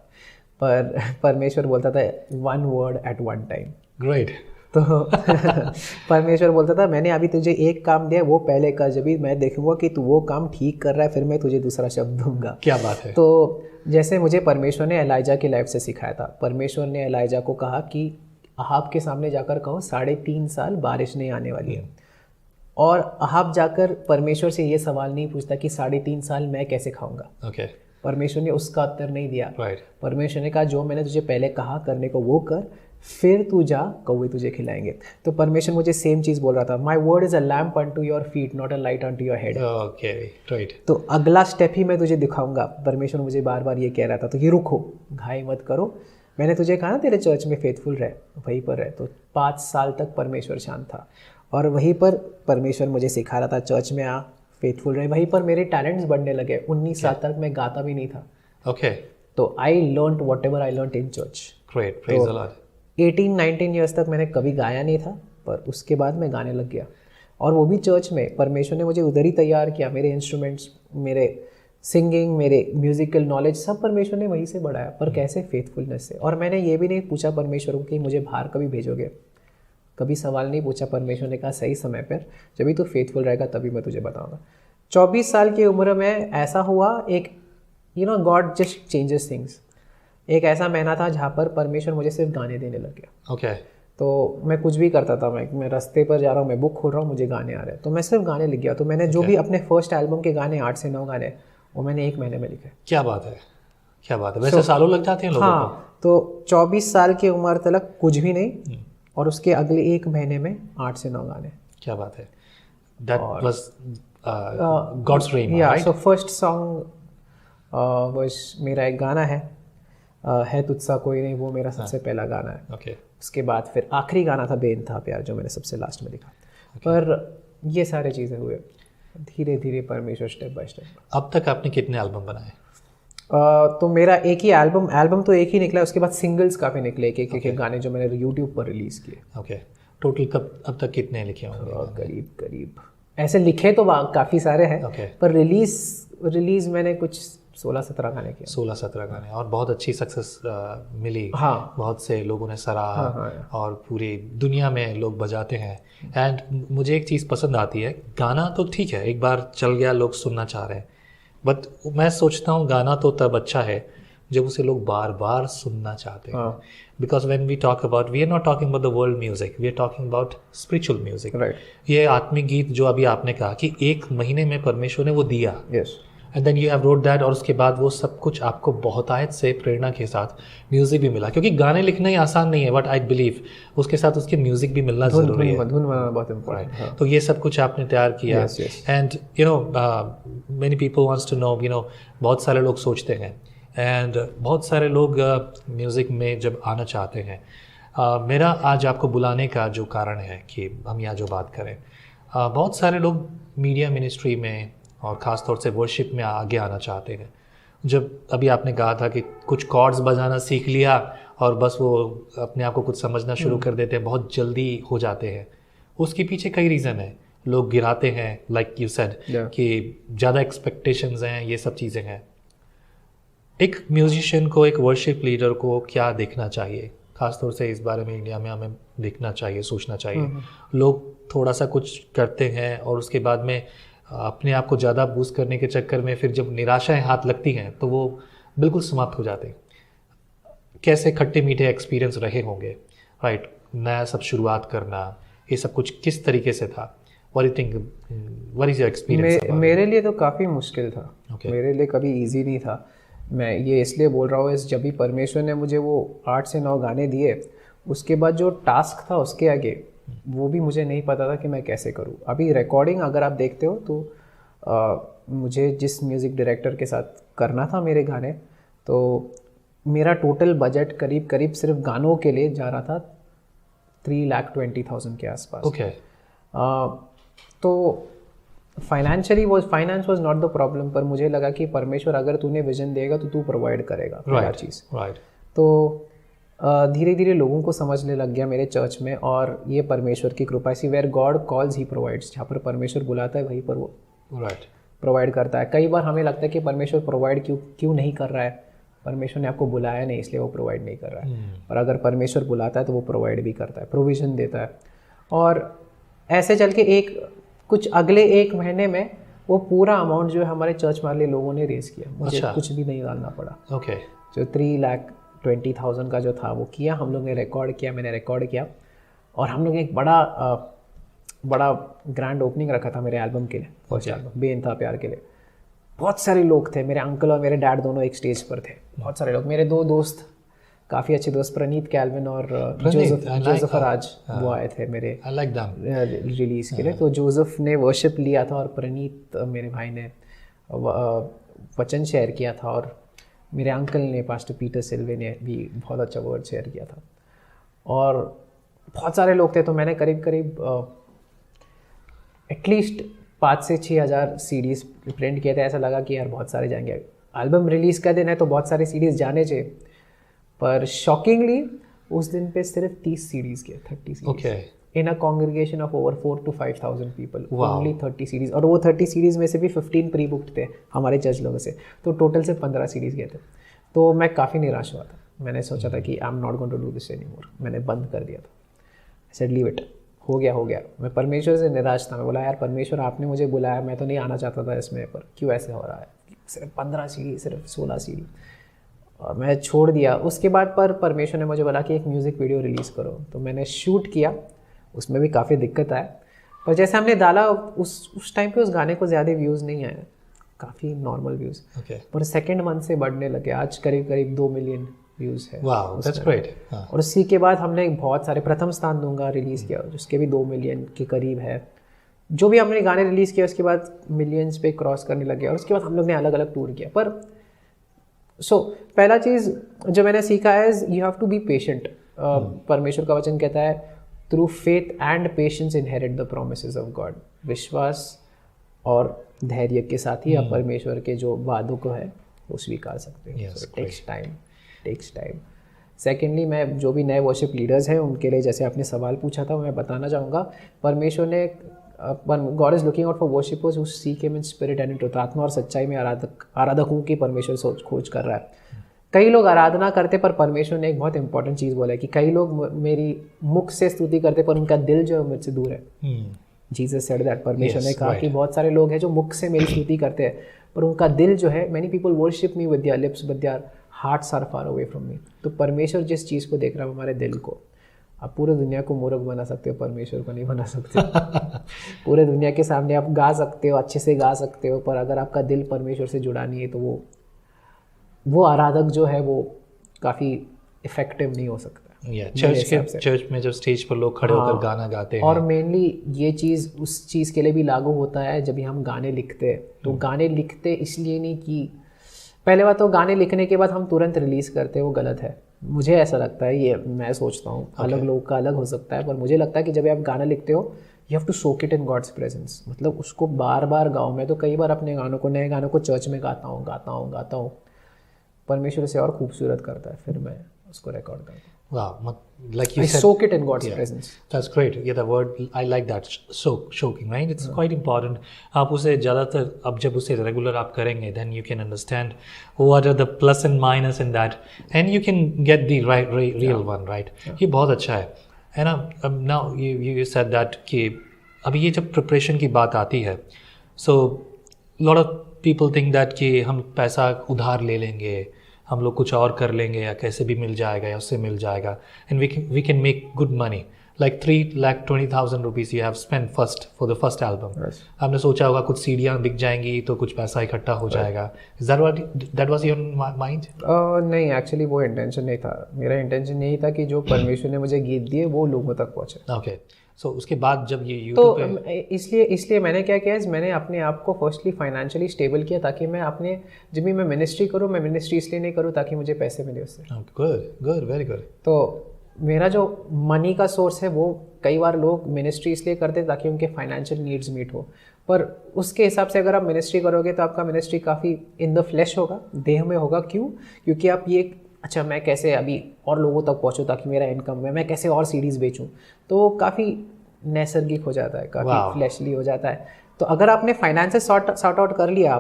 पर परमेश्वर बोलता था 1 word at 1 time. ग्रेट. तो परमेश्वर बोलता था मैंने अभी तुझे एक काम दिया, वो पहले कर, जब भी मैं देखूंगा कि तू वो काम ठीक कर रहा है, फिर मैं तुझे दूसरा शब्द दूंगा. क्या बात है. तो जैसे मुझे परमेश्वर ने एलाइजा की लाइफ से सिखाया था. परमेश्वर ने एलाइजा को कहा कि अहाब के सामने जाकर कहो 3.5 साल बारिश नहीं आने वाली है. और अहाब जाकर परमेश्वर से ये सवाल नहीं पूछता कि 3.5 साल मैं कैसे खाऊंगा. ओके. परमेश्वर ने उसका उत्तर नहीं दिया. राइट. परमेश्वर ने कहा जो मैंने तुझे पहले कहा करने को वो कर, फिर तू जा, कौवे तुझे खिलाएंगे. तो परमेश्वर मुझे सेम चीज़ बोल रहा था, my word is a lamp unto your feet not a light unto your head. Okay. Right. तो अगला स्टेप ही मैं तुझे दिखाऊंगा. परमेश्वर मुझे बार बार ये कह रहा था, तो ये रुको, घाई मत करो. मैंने तुझे कहा ना तेरे चर्च में फेथफुल रहे, वहीं पर रहे. तो 5 साल तक परमेश्वर शांत था, और वहीं पर परमेश्वर मुझे सिखा रहा था, चर्च में आ, फेथफुल रहे. वहीं पर मेरे टैलेंट्स बढ़ने लगे. 19 साल तक मैं गाता भी नहीं था. ओके. तो I learned what ever I learned in church. Great. Praise the Lord. 18-19 years तक मैंने कभी गाया नहीं था, पर उसके बाद मैं गाने लग गया, और वो भी चर्च में. परमेश्वर ने मुझे उधर ही तैयार किया. मेरे इंस्ट्रूमेंट्स, मेरे सिंगिंग, मेरे म्यूज़िकल नॉलेज सब परमेश्वर ने वहीं से बढ़ाया. पर कैसे? फेथफुलनेस से. और मैंने ये भी नहीं पूछा परमेश्वर को कि मुझे बाहर कभी भेजोगे, कभी सवाल नहीं पूछा. परमेश्वर ने कहा सही समय पर जब भी तू फेथफुल रहेगा तभी मैं तुझे बताऊँगा. 24 साल की उम्र में ऐसा हुआ, एक गॉड जस्ट चेंजेस थिंग्स. एक ऐसा महीना था जहाँ पर परमेश्वर मुझे सिर्फ गाने देने लग गया. ओके. तो मैं कुछ भी करता था, मैं रास्ते पर जा रहा हूँ, मैं बुक खोल रहा हूँ, मुझे गाने आ रहे हैं, तो मैं सिर्फ गाने लिख गया. तो मैंने जो भी अपने फर्स्ट एल्बम के गाने 8 से 9 गाने, वो मैंने 1 महीने में लिखे. क्या बात है, क्या बात है. वैसे सालों लग जाते हैं लोगों को. हाँ. तो 24 साल की उम्र तक कुछ भी नहीं, और उसके अगले 1 महीने में 8 से 9 गाने. क्या बात है. That was God's dream, right? So first song was मेरा एक गाना है तुझसा कोई नहीं, वो मेरा सबसे पहला गाना है. Okay. उसके बाद फिर आखिरी गाना था बेइंतहा प्यार, जो मैंने सबसे लास्ट में लिखा. पर ये सारे चीज़ें हुए धीरे धीरे, परमेश्वर स्टेप बाय स्टेप. अब तक आपने कितने एल्बम बनाए? तो मेरा एक ही एल्बम तो एक ही निकला. उसके बाद सिंगल्स काफ़ी निकले, एक गाने जो मैंने यूट्यूब पर रिलीज़ किए. ओके. टोटल अब तक कितने लिखे होंगे? करीब ऐसे लिखे तो काफ़ी सारे हैं. पर रिलीज़ मैंने कुछ 16-17 गाने किए. 16-17 गाने, और बहुत अच्छी सक्सेस मिली. हाँ. बहुत से लोगों ने सराहा. हाँ. और पूरी दुनिया में लोग बजाते हैं. एंड मुझे एक चीज़ पसंद आती है, गाना तो ठीक है, एक बार चल गया, लोग सुनना चाह रहे हैं, बट मैं सोचता हूँ गाना तो तब अच्छा है जब उसे लोग बार बार सुनना चाहते हैं. Because when we talk about, we are not talking about the world music, we are talking about spiritual music. ये आत्मिक गीत जो अभी आपने कहा कि 1 महीने में परमेश्वर ने वो दिया. And then you have wrote that, और उसके बाद वो सब कुछ आपको बहुतायत से प्रेरणा के साथ म्यूजिक भी मिला. क्योंकि गाने लिखना ही आसान नहीं है, बट आई बिलीव उसके साथ उसके म्यूजिक भी मिलना जरूरी है. धुन बनाना बहुत इम्पोर्टेंट. तो ये सब कुछ आपने तैयार किया. And many people wants to know, बहुत सारे लोग सोचते हैं, एंड बहुत सारे लोग म्यूज़िक में जब आना चाहते हैं. मेरा आज आपको बुलाने का जो कारण है कि हम यहाँ जो बात करें, बहुत सारे लोग मीडिया मिनिस्ट्री में और ख़ास तौर से वर्शिप में आगे आना चाहते हैं. जब अभी आपने कहा था कि कुछ कॉर्ड्स बजाना सीख लिया और बस वो अपने आप को कुछ समझना शुरू कर देते हैं, बहुत जल्दी हो जाते हैं. उसके पीछे कई रीज़न है. लोग गिराते हैं, लाइक यू सेड, कि ज़्यादा एक्सपेक्टेशंस हैं, ये सब चीज़ें हैं. एक म्यूजिशियन को, एक वर्शिप लीडर को क्या देखना चाहिए ख़ासतौर से इस बारे में इंडिया में हमें देखना चाहिए, सोचना चाहिए। लोग थोड़ा सा कुछ करते हैं और उसके बाद में अपने आप को ज़्यादा बूस्ट करने के चक्कर में फिर जब निराशाएं हाथ लगती हैं तो वो बिल्कुल समाप्त हो जाते हैं। कैसे खट्टे मीठे एक्सपीरियंस रहे होंगे, राइट, नया सब शुरुआत करना, ये सब कुछ किस तरीके से था? What do you think? What is your experience? मेरे लिए तो काफ़ी मुश्किल था। मेरे लिए कभी इजी नहीं था। मैं ये इसलिए बोल रहा हूँ, जब भी परमेश्वर ने मुझे वो 8 से 9 गाने दिए, उसके बाद जो टास्क था उसके आगे वो भी मुझे नहीं पता था कि मैं कैसे करूँ। अभी रिकॉर्डिंग अगर आप देखते हो तो मुझे जिस म्यूज़िक डायरेक्टर के साथ करना था मेरे गाने, तो मेरा टोटल बजट करीब करीब सिर्फ गानों के लिए जा रहा था 3,20,000 के आसपास। ओके। तो finance was not the problem, पर मुझे लगा कि परमेश्वर अगर तूने विजन देगा तो तू प्रोवाइड करेगा पहला चीज़। तो धीरे धीरे लोगों को समझने लग गया मेरे चर्च में, और ये परमेश्वर की कृपा see, where God calls he provides. जहाँ पर परमेश्वर बुलाता है वहीं पर वो प्रोवाइड करता है। कई बार हमें लगता है कि परमेश्वर प्रोवाइड क्यों नहीं कर रहा है, परमेश्वर ने आपको बुलाया नहीं इसलिए वो प्रोवाइड नहीं कर रहा है। और अगर परमेश्वर बुलाता है तो वो प्रोवाइड भी करता है, प्रोविज़न देता है। और ऐसे चल के कुछ अगले 1 महीने में वो पूरा अमाउंट जो है हमारे चर्च वाले लोगों ने रेज़ किया। मुझे कुछ भी नहीं डालना पड़ा। ओके। जो 3,20,000 का जो था वो किया हम लोग ने, रिकॉर्ड किया, मैंने रिकॉर्ड किया, और हम लोग एक बड़ा ग्रैंड ओपनिंग रखा था मेरे एल्बम के लिए, फर्स्ट एल्बम बेइंतहा प्यार के लिए। बहुत सारे लोग थे, मेरे अंकल और मेरे डैड दोनों एक स्टेज पर थे। बहुत सारे लोग, मेरे 2 दोस्त, काफ़ी अच्छे दोस्त, प्रणीत कैल्विन और जोसेफ राज, वो आए थे मेरे रिलीज़ के लिए। तो जोसेफ ने वर्शिप लिया था और प्रणीत मेरे भाई ने वचन शेयर किया था, और मेरे अंकल ने, पास्टर पीटर सिल्वे ने भी बहुत अच्छा वर्ड शेयर किया था, और बहुत सारे लोग थे। तो मैंने करीब एटलीस्ट 5 से 6,000 CDs प्रिंट किए थे। ऐसा लगा कि यार बहुत सारे जाएंगे, एल्बम रिलीज़ का दिन है तो बहुत सारे CDs जाने चाहिए। पर शॉकिंगली उस दिन पे सिर्फ 30 CDs गए, 30 CDs in a congregation of over 4,000 to 5,000 people, only 30 CDs। और वो 30 CDs में से भी 15 प्री बुक्ड थे हमारे चर्च लोगों से, तो टोटल से 15 CDs गए थे। तो मैं काफ़ी निराश हुआ था। मैंने सोचा था कि I am not going to do this anymore, मैंने बंद कर दिया था। आई सेड लीव इट, हो गया। मैं परमेश्वर से निराश था। मैं बोला यार परमेश्वर आपने मुझे बुलाया, मैं तो नहीं आना चाहता था इसमें, पर क्यों ऐसे हो रहा है, सिर्फ 15 CD, सिर्फ 16 CD, और मैं छोड़ दिया। उसके बाद पर परमेश्वर ने मुझे बोला कि एक म्यूज़िक वीडियो रिलीज़ करो, तो मैंने शूट किया। उसमें भी काफ़ी दिक्कत आया, पर जैसे हमने डाला उस टाइम पे उस गाने को ज़्यादा व्यूज़ नहीं आए, काफ़ी नॉर्मल व्यूज़, पर सेकेंड मंथ से बढ़ने लगे। आज करीब 2 मिलियन व्यूज़ है। Wow, that's great. और उसी के बाद हमने बहुत सारे, प्रथम स्थान दूंगा रिलीज़ किया, जिसके भी 2 मिलियन के करीब है। जो भी हमने गाने रिलीज़ किया उसके बाद मिलियंस पे क्रॉस करने लगे, और उसके बाद हम लोग ने अलग अलग टूर किया। पर पहला चीज़ जो मैंने सीखा है, you have to be patient. परमेश्वर का वचन कहता है through faith and patience inherit the promises of God. विश्वास और धैर्य के साथ ही आप परमेश्वर के जो वादों को है वो स्वीकार सकते हैं। Takes time. सेकेंडली, मैं जो भी नए वर्शिप लीडर्स हैं उनके लिए, जैसे आपने सवाल पूछा था, मैं बताना चाहूँगा, परमेश्वर ने, God is looking out for worshippers who seek him in spirit and in truth. आत्मा और सच्चाई में आराधकों की परमेश्वर खोज कर रहा है। कई लोग आराधना करते, पर परमेश्वर ने एक बहुत इंपॉर्टेंट चीज़ बोला है कि कई लोग मेरी मुख से स्तुति करते पर उनका दिल जो है मुझसे दूर है। Jesus said that. परमेश्वर ने कहा कि बहुत सारे लोग हैं जो मुख से मेरी स्तुति करते हैं पर उनका दिल जो है, many people worship me with their lips but their hearts are far away from me. तो परमेश्वर जिस चीज़ को देख रहा है हमारे दिल को। आप पूरे दुनिया को मूर्ख बना सकते हो, परमेश्वर को नहीं बना सकते। पूरे दुनिया के सामने आप गा सकते हो, अच्छे से गा सकते हो, पर अगर आपका दिल परमेश्वर से जुड़ा नहीं है तो वो आराधक जो है वो काफ़ी इफ़ेक्टिव नहीं हो सकता। चर्च में जब स्टेज पर लोग खड़े होकर गाना गाते हैं, और मेनली ये चीज़ उस चीज़ के लिए भी लागू होता है जब भी हम गाने लिखते हैं। तो गाने लिखते इसलिए नहीं कि, पहले बात तो गाने लिखने के बाद हम तुरंत रिलीज़ करते हैं, वो गलत है। मुझे ऐसा लगता है, ये मैं सोचता हूँ, अलग लोगों का अलग हो सकता है, पर मुझे लगता है कि जब आप गाना लिखते हो you have to soak it in God's presence. मतलब उसको बार बार गाओ। मैं तो कई बार अपने नए गानों को चर्च में गाता हूँ। परमेश्वर से और खूबसूरत करता है। फिर मैं उसको रिकॉर्ड करता हूँ। Wow, like you I said, soak it in God's presence. That's great. Yeah, the word I like that, soaking, right? It's quite important. आप उसे ज़्यादातर अब जब उसे regular आप करेंगे, then you can understand what are the plus and minus in that, and you can get the real one, right? ये बहुत अच्छा है ना? अब now you said that कि अभी ये जब preparation की बात आती है, so lot of people think that कि हम पैसा उधार ले लेंगे, हम लोग कुछ और कर लेंगे या कैसे भी मिल जाएगा या उससे मिल जाएगा, and we can make good money like 3,20,000 rupees you have spend first for the first album. आपने सोचा होगा कुछ सीडियाँ बिक जाएंगी तो कुछ पैसा इकट्ठा हो जाएगा। Is that was your mind? नहीं, एक्चुअली वो इंटेंशन नहीं था। मेरा इंटेंशन यही था कि जो परमेश्वर ने मुझे गीत दिए वो लोगों तक पहुँचे। ओके, सो उसके बाद जब ये YouTube तो इसलिए मैंने क्या किया, मैंने अपने आप को फर्स्टली फाइनेंशियली स्टेबल किया ताकि मैं अपने जब भी मैं मिनिस्ट्री करूँ, मैं मिनिस्ट्री इसलिए नहीं करूँ ताकि मुझे पैसे मिले उससे। Good, very good. तो मेरा जो मनी का सोर्स है वो कई बार लोग मिनिस्ट्री इसलिए करते ताकि उनके फाइनेंशियल नीड्स मीट हो, पर उसके हिसाब से अगर आप मिनिस्ट्री करोगे तो आपका मिनिस्ट्री काफ़ी इन द फ्लैश होगा, देह में होगा। क्यों? क्योंकि आप ये अच्छा मैं कैसे अभी और लोगों तक पहुँचूँ ताकि मेरा इनकम है, मैं कैसे और सीरीज़ बेचूँ, तो वो काफ़ी नैसर्गिक हो जाता है, काफ़ी फ्लैशली हो जाता है। तो अगर आपने फाइनेंस सॉर्ट आउट कर लिया,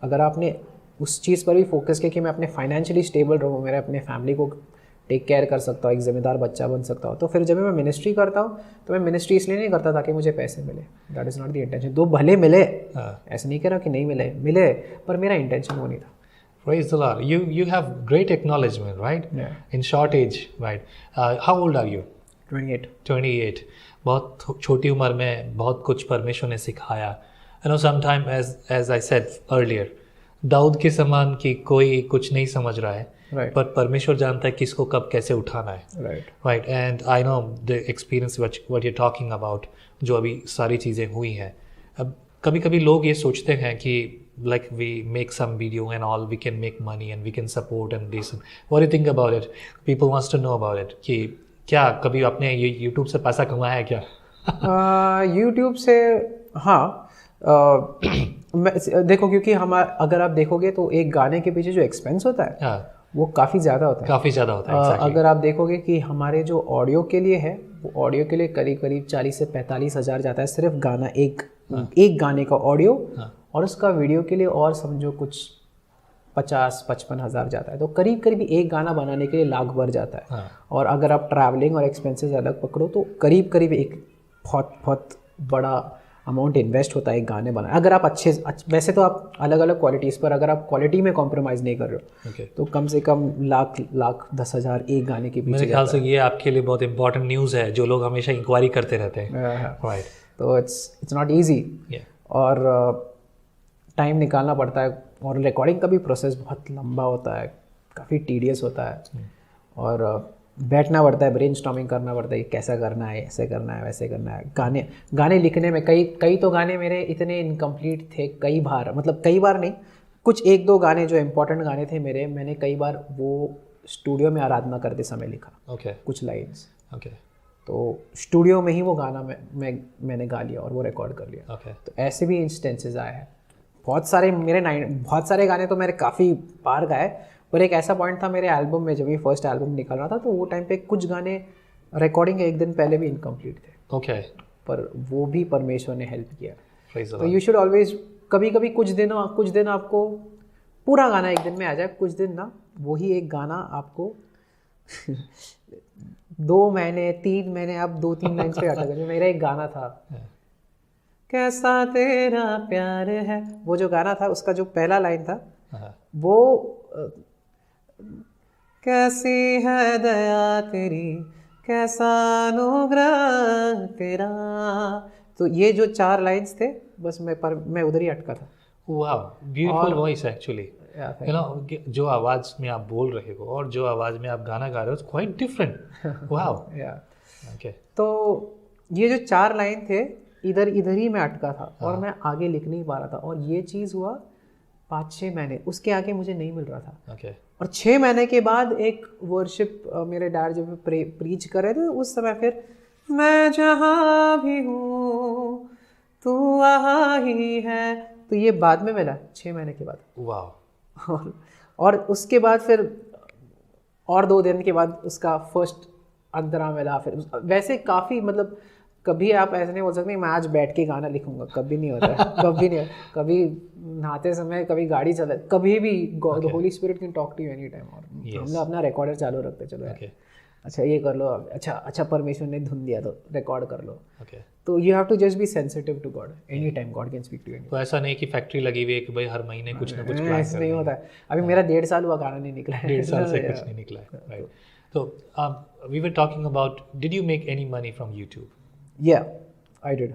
अगर आपने उस चीज़ पर भी फोकस किया कि मैं अपने फाइनेंशियली स्टेबल रहूँ, मेरे अपने फैमिली को टेक केयर कर सकता हूँ, एक जिम्मेदार बच्चा बन सकता हूँ, तो फिर जब मैं मिनिस्ट्री करता हूँ तो मैं मिनिस्ट्री इसलिए नहीं करता ताकि मुझे पैसे मिले। That is not the intention. दो भले मिले, ऐसा नहीं कह रहा कि नहीं मिले, पर मेरा इंटेंशन वो नहीं था। Praise the Lord. You have great acknowledgement, right? Yeah. In short age, right? How old are you? 28. बहुत छोटी उम्र में बहुत कुछ परमेश्वर ने सिखाया। You know, sometime as I said earlier, Dawood के समान कि कोई कुछ नहीं समझ रहा है, right. पर परमेश्वर जानता है किसको कब कैसे उठाना है, right? And I know the experience what you're talking about, जो अभी सारी चीज़ें हुई हैं। अब कभी कभी लोग ये सोचते हैं कि like we make some video and all, we can make money and we can support and this. What do you think about it? People wants to know about it कि क्या कभी आपने YouTube से पैसा कमाया है क्या? YouTube से हाँ, देखो क्योंकि अगर आप देखोगे तो एक गाने के पीछे जो एक्सपेंस होता है वो काफ़ी ज़्यादा होता है। exactly. अगर आप देखोगे कि हमारे जो ऑडियो के लिए है, वो ऑडियो के लिए करीब 40 से 45 हज़ार जाता है सिर्फ गाना, एक गाने का ऑडियो, और उसका वीडियो के लिए और समझो कुछ 50-55 हज़ार जाता है। तो करीब एक गाना बनाने के लिए लाख भर जाता है। और अगर आप ट्रैवलिंग और एक्सपेंसेस अलग पकड़ो तो करीब एक बहुत बड़ा अमाउंट इन्वेस्ट होता है एक गाने बनाने। अगर आप वैसे तो आप अलग क्वालिटीज़ पर, अगर आप क्वालिटी में कॉम्प्रोमाइज़ नहीं कर रहे हो तो कम से कम लाख 10,000 एक गाने के पीछे। मेरे ख्याल से ये आपके लिए बहुत इंपॉर्टेंट न्यूज़ है, जो लोग हमेशा इंक्वायरी करते रहते हैं। तो इट्स नॉट ईजी, और टाइम निकालना पड़ता है, और रिकॉर्डिंग का भी प्रोसेस बहुत लंबा होता है, काफ़ी टीडियस होता है, और बैठना पड़ता है, ब्रेनस्टॉर्मिंग करना पड़ता है, कैसा करना है, ऐसे करना है, वैसे करना है। गाने लिखने में कई तो गाने मेरे इतने इनकम्प्लीट थे, कई बार नहीं, कुछ 1-2 गाने जो इम्पोर्टेंट गाने थे मेरे, मैंने कई बार वो स्टूडियो में आराधना करते समय लिखा। कुछ लाइन्स तो स्टूडियो में ही वो गाना मैंने गा लिया और वो रिकॉर्ड कर लिया। तो ऐसे भी इंस्टेंसेस आए हैं बहुत सारे। बहुत सारे गाने तो मैंने काफ़ी बार गाए, पर एक ऐसा पॉइंट था मेरे एल्बम में, जब ये फर्स्ट एल्बम निकल रहा था, तो वो टाइम पे कुछ गाने रिकॉर्डिंग एक दिन पहले भी इनकम्प्लीट थे। पर वो भी परमेश्वर ने हेल्प किया। तो यू शुड ऑलवेज, कभी कुछ दिन आपको पूरा गाना एक दिन में आ जाए, कुछ दिन ना वही एक गाना आपको 2 महीने 3 महीने आप 2-3 लाइन पे अटक गए। मेरा एक गाना था, कैसा तेरा प्यार है, वो जो गाना था उसका जो पहला लाइन था वो कैसी है दया तेरी, कैसा अनुग्रह तेरा। तो ये जो 4 लाइन्स थे बस मैं उधर ही अटका था। वाह, beautiful voice actually. You know, जो आवाज़ में आप बोल रहे हो और जो आवाज़ में आप गाना गा रहे हो, क्वाइट डिफरेंट। वाह। ओके, तो ये जो 4 लाइन थे इधर ही मैं अटका था, और मैं आगे लिख नहीं पा रहा था, और ये चीज़ हुआ 5-6 महीने, उसके आगे मुझे नहीं मिल रहा था। और 6 महीने के बाद एक वर्शिप मेरे डैड जब प्रीच कर रहे थे, उस समय फिर मैं जहाँ भी हूँ तू वहाँ ही है, तो ये बाद में मिला 6 महीने के बाद। वाह। और उसके बाद फिर और 2 दिन के बाद उसका फर्स्ट अंतरा मिला। फिर वैसे काफ़ी मतलब कभी आप ऐसे नहीं बोल सकते मैं आज बैठ के गाना लिखूंगा, कभी नहीं होता है। कभी नहीं, कभी नहाते समय, कभी गाड़ी चला, कभी भी the Holy Spirit can talk to you any time. और हम लोग अपना रिकॉर्डर चालू रखते, चलो यार अच्छा ये कर लो, अच्छा परमेश्वर ने धुन दिया तो रिकॉर्ड कर लो। तो you have to just be sensitive to God, any time God can speak to you. तो ऐसा नहीं कि फैक्ट्री लगी हुई है कि भाई हर महीने कुछ ना कुछ प्लान ऐसा नहीं होता है। अभी मेरा 1.5 साल हुआ गाना नहीं निकला है, 1.5 साल से कुछ नहीं निकला है, राइट। तो we were talking about, did you make any money from YouTube? Yeah I did.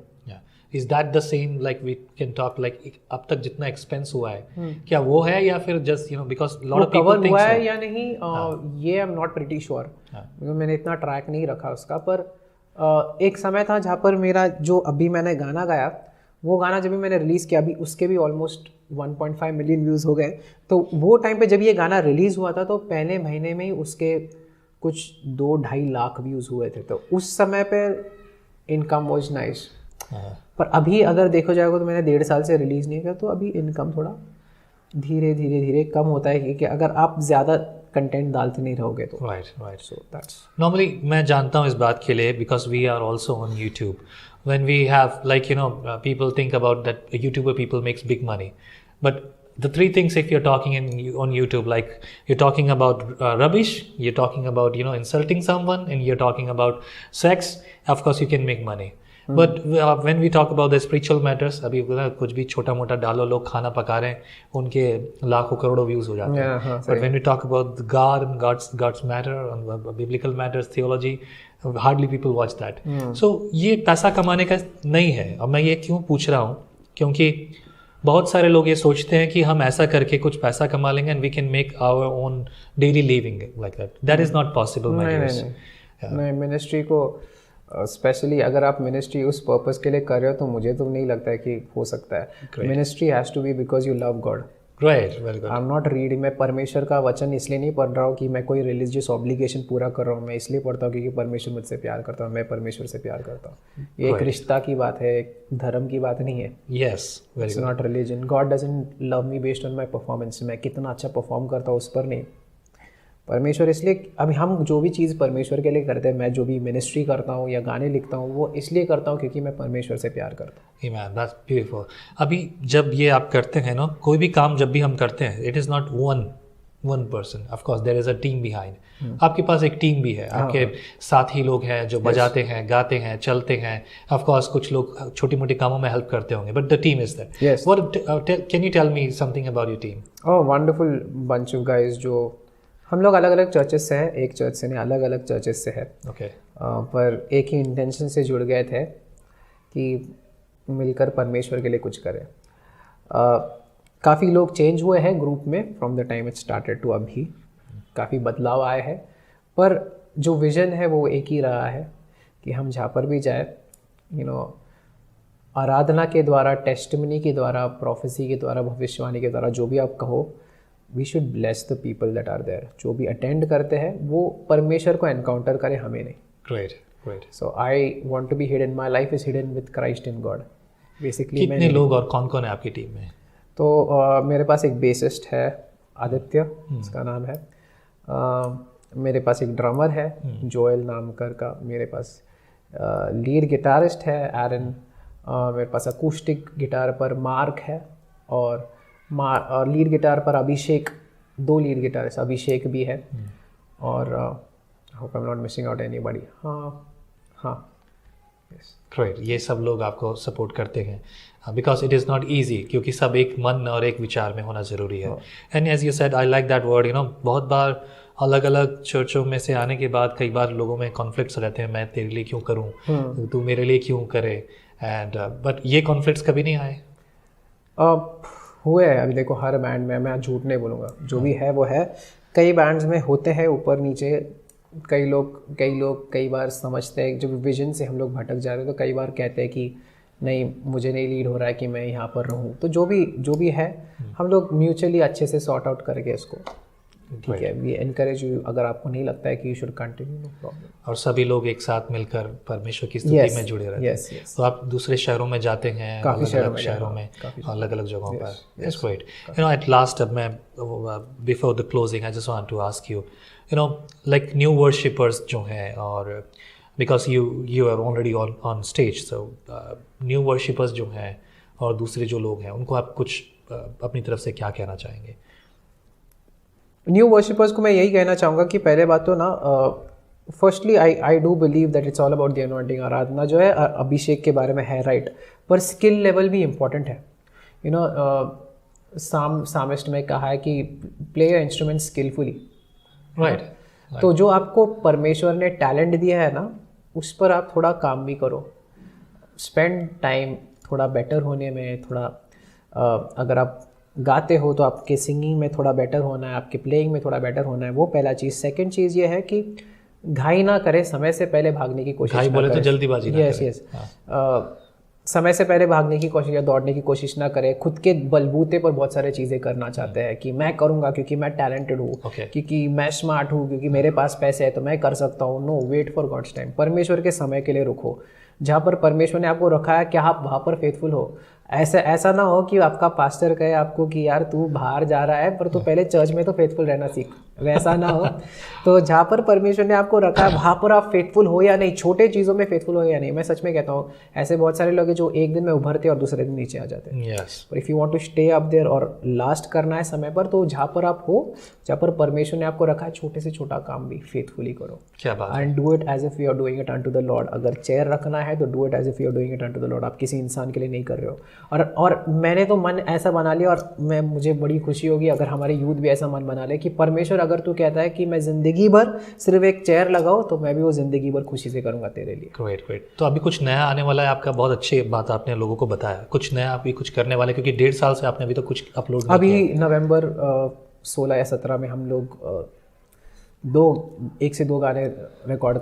Is that the same, like we can talk like अब तक जितना एक्सपेंस हुआ है क्या वो है, या फिर just you know because lot of people think हुआ so. है या नहीं ये आई एम नॉट प्रीटी श्योर, मैंने इतना ट्रैक नहीं रखा उसका। पर एक समय था जहाँ पर मेरा जो अभी मैंने गाना गाया, वो गाना जब भी मैंने रिलीज़ किया, अभी उसके भी ऑलमोस्ट 1.5 मिलियन व्यूज़ हो गए। तो वो टाइम पे जब ये गाना रिलीज़ हुआ था तो पहले महीने में ही उसके कुछ 2-2.5 लाख व्यूज़ हुए थे। तो उस समय पे इनकम वॉज नाइस। पर अभी अगर देखो जाएगा तो मैंने 1.5 साल से रिलीज़ नहीं किया, तो अभी इनकम थोड़ा धीरे धीरे कम होता है, क्योंकि अगर आप ज़्यादा कंटेंट डालते नहीं रहोगे तो। राइट सो दैट्स नॉर्मली मैं जानता हूँ इस बात के लिए, because we are also on YouTube. When we have like you know people think about that YouTuber people makes big money, but the 3 things if you're talking on YouTube, like you're talking about rubbish, you're talking about you know insulting someone, and you're talking about sex, of course you can make money. But when we talk about the spiritual matters, अभी कुछ भी छोटा मोटा डालो, लोग खाना पका रहे हैं, उनके लाखों करोड़ों व्यूज हो जाते हैं। But when we talk about God and God's matter and biblical matters, theology, hardly people watch that. So ये पैसा कमाने का नहीं है। अब मैं ये क्यों पूछ रहा हूँ, क्योंकि बहुत सारे लोग ये सोचते हैं कि हम ऐसा करके कुछ पैसा कमा लेंगे and we can make our own daily living like that. That is not possible my dears. मैं मिनिस्ट्री को स्पेशली अगर आप मिनिस्ट्री उस पर्पस के लिए कर रहे हो तो मुझे तो नहीं लगता है कि हो सकता है। Ministry has to be because you love God. Right, very good. I am not reading, मैं परमेश्वर का वचन इसलिए नहीं पढ़ रहा हूँ कि मैं कोई रिलीजियस ऑब्लिगेशन पूरा कर रहा हूँ, मैं इसलिए पढ़ता हूँ क्योंकि परमेश्वर मुझसे प्यार करता हूँ, मैं परमेश्वर से प्यार करता हूँ। ये एक रिश्ता की बात है, एक धर्म की बात नहीं है। Yes, very good. Not religion. God doesn't love me based on my performance, मैं कितना अच्छा परफॉर्म करता हूँ उस पर नहीं। परमेश्वर इसलिए, अभी हम जो भी चीज़ परमेश्वर के लिए करते हैं, मैं जो भी मिनिस्ट्री करता हूँ या गाने लिखता हूँ, वो इसलिए करता हूँ क्योंकि मैं परमेश्वर से प्यार करता हूँ। आमीन, दैट्स ब्यूटीफुल। अभी जब ये आप करते हैं ना, कोई भी काम जब भी हम करते हैं, it is not one person, of course there is a team behind. आपके पास एक टीम भी है, आपके साथी लोग हैं जो बजाते हैं, गाते हैं, चलते हैं। ऑफ कोर्स कुछ लोग छोटी मोटी कामों में हेल्प करते होंगे, but the team is that. What can you tell me something about your team? Oh, wonderful bunch of guys. जो हम लोग अलग अलग चर्चेस से हैं, एक चर्च से नहीं, अलग अलग चर्चेस से है। ओके। पर एक ही इंटेंशन से जुड़ गए थे कि मिलकर परमेश्वर के लिए कुछ करें। काफ़ी लोग चेंज हुए हैं ग्रुप में from the time it started to अभी, काफ़ी बदलाव आए हैं, पर जो विज़न है वो एक ही रहा है कि हम जहाँ पर भी जाए, यू नो, आराधना के द्वारा, टेस्टिमनी के द्वारा, प्रोफेसी के द्वारा, भविष्यवाणी के द्वारा, जो भी आप कहो, we should bless the people that are there. जो भी अटेंड करते हैं वो परमेश्वर को एनकाउंटर करें, हमें नहीं। Great, great. So I want to be hidden, my life is hidden with Christ in God basically. कितने लोग और कौन कौन है आपकी टीम में? तो मेरे पास एक बेसिस्ट है आदित्य, उसका नाम है। मेरे पास एक ड्रमर है जोएल नामकर का। मेरे पास लीड गिटारिस्ट है एरन। मेरे पास अकूस्टिक गिटार पर मार्क है, और लीड गिटार पर अभिषेक। 2 लीड गिटारिस्ट, अभिषेक भी है, और hope I am not missing out anybody. हाँ, ग्रेट। ये सब लोग आपको सपोर्ट करते हैं, because it is not easy, क्योंकि सब एक मन और एक विचार में होना ज़रूरी है। And as you said, I like that word, you know. बहुत बार अलग अलग चर्चों में से आने के बाद कई बार लोगों में कॉन्फ्लिक्ट्स रहते हैं, मैं तेरे लिए क्यों करूँ, तू मेरे लिए क्यों करे, एंड बट ये कॉन्फ्लिक्ट्स कभी नहीं आए? हुए हैं। अभी देखो, हर बैंड में, मैं झूठ नहीं बोलूँगा, जो भी है वो है। कई बैंड्स में होते हैं ऊपर नीचे, कई लोग कई बार समझते हैं, जब विजन से हम लोग भटक जा रहे हैं तो कई बार कहते हैं कि नहीं, मुझे नहीं लीड हो रहा है कि मैं यहाँ पर रहूँ। तो जो भी है, हम लोग म्यूचुअली अच्छे से सॉर्ट आउट करके इसको ठीक है, वी एनकरेज यू, अगर आपको नहीं लगता है कि you should continue, no problem. और सभी लोग एक साथ मिलकर परमेश्वर की स्तुति में जुड़े रहते हैं। तो आप दूसरे शहरों में जाते हैं, काफ़ी शहरों में अलग अलग जगहों पर। It's great. You know, at last, अब मैं before the closing I just want to ask you, you know, like new worshippers जो हैं, और because you are already on stage, so new worshippers जो हैं और दूसरे जो लोग हैं, उनको आप कुछ अपनी तरफ से क्या कहना चाहेंगे? न्यू वर्शिपर्स को मैं यही कहना चाहूँगा कि पहले बात तो ना, firstly I do believe that it's all about the anointing. आराधना जो है अभिषेक के बारे में है, राइट, पर स्किल लेवल भी इम्पॉर्टेंट है। यू नो, सामिस्ट में कहा है कि play your instrument skillfully, right. तो जो आपको परमेश्वर ने टैलेंट दिया है ना, उस पर आप थोड़ा काम भी करो, स्पेंड टाइम थोड़ा बेटर होने में, थोड़ा अगर आप गाते हो तो आपके सिंगिंग में थोड़ा बेटर होना है, आपके प्लेइंग में थोड़ा बेटर होना है, वो पहला चीज़। सेकंड चीज़ ये है कि घाई ना करे, समय से पहले भागने की कोशिश, घाई बोले तो जल्दीबाजी ना करें। यस, समय से पहले भागने की कोशिश या दौड़ने की कोशिश ना करें। खुद के बलबूते पर बहुत सारे चीज़ें करना चाहते हैं कि मैं करूँगा क्योंकि मैं टैलेंटेड हूँ, क्योंकि मैं स्मार्ट हूँ, क्योंकि मेरे पास पैसे है तो मैं कर सकता हूँ। No, wait for God's time. परमेश्वर के समय के लिए रुको। जहाँ पर परमेश्वर ने आपको रखा है, क्या आप वहाँ पर फेथफुल हो। ऐसा ना हो कि आपका पास्टर कहे आपको कि यार तू बाहर जा रहा है पर तू पहले चर्च में तो फेथफुल रहना सीख, वैसा ना हो। तो जहाँ पर परमेश्वर ने आपको रखा है वहाँ पर आप फेथफुल हो या नहीं, छोटे चीज़ों में फेथफुल हो या नहीं। मैं सच में कहता हूँ, ऐसे बहुत सारे लोग हैं जो एक दिन में उभरते और दूसरे दिन नीचे आ जाते हैं। पर if you want to stay up there और लास्ट करना है समय पर, तो जहाँ पर आप हो, जहाँ पर परमेश्वर ने आपको रखा है, छोटे से छोटा काम भी फेथफुली करो। क्या बात, and do it as if you are doing it unto the Lord. अगर चेयर रखना है तो do it as if you are doing it unto the Lord. आप किसी इंसान के लिए नहीं कर रहे हो। और मैंने तो मन ऐसा बना लिया, और मुझे बड़ी खुशी होगी अगर हमारे यूथ भी ऐसा मन बना ले कि परमेश्वर अगर तू कहता है कि मैं ज़िंदगी भर सिर्फ एक चेयर लगाओ, तो मैं भी वो ज़िंदगी भर खुशी से करूँगा तेरे लिए। Great great. तो अभी कुछ नया आने वाला है आपका, बहुत अच्छी बात आपने लोगों को बताया। कुछ नया अभी कुछ करने वाले, क्योंकि 1.5 साल से आपने अभी तक कुछ अपलोड नहीं किया। अभी नवंबर 16 या 17 में हम लोग 1 से 2 गाने रिकॉर्ड,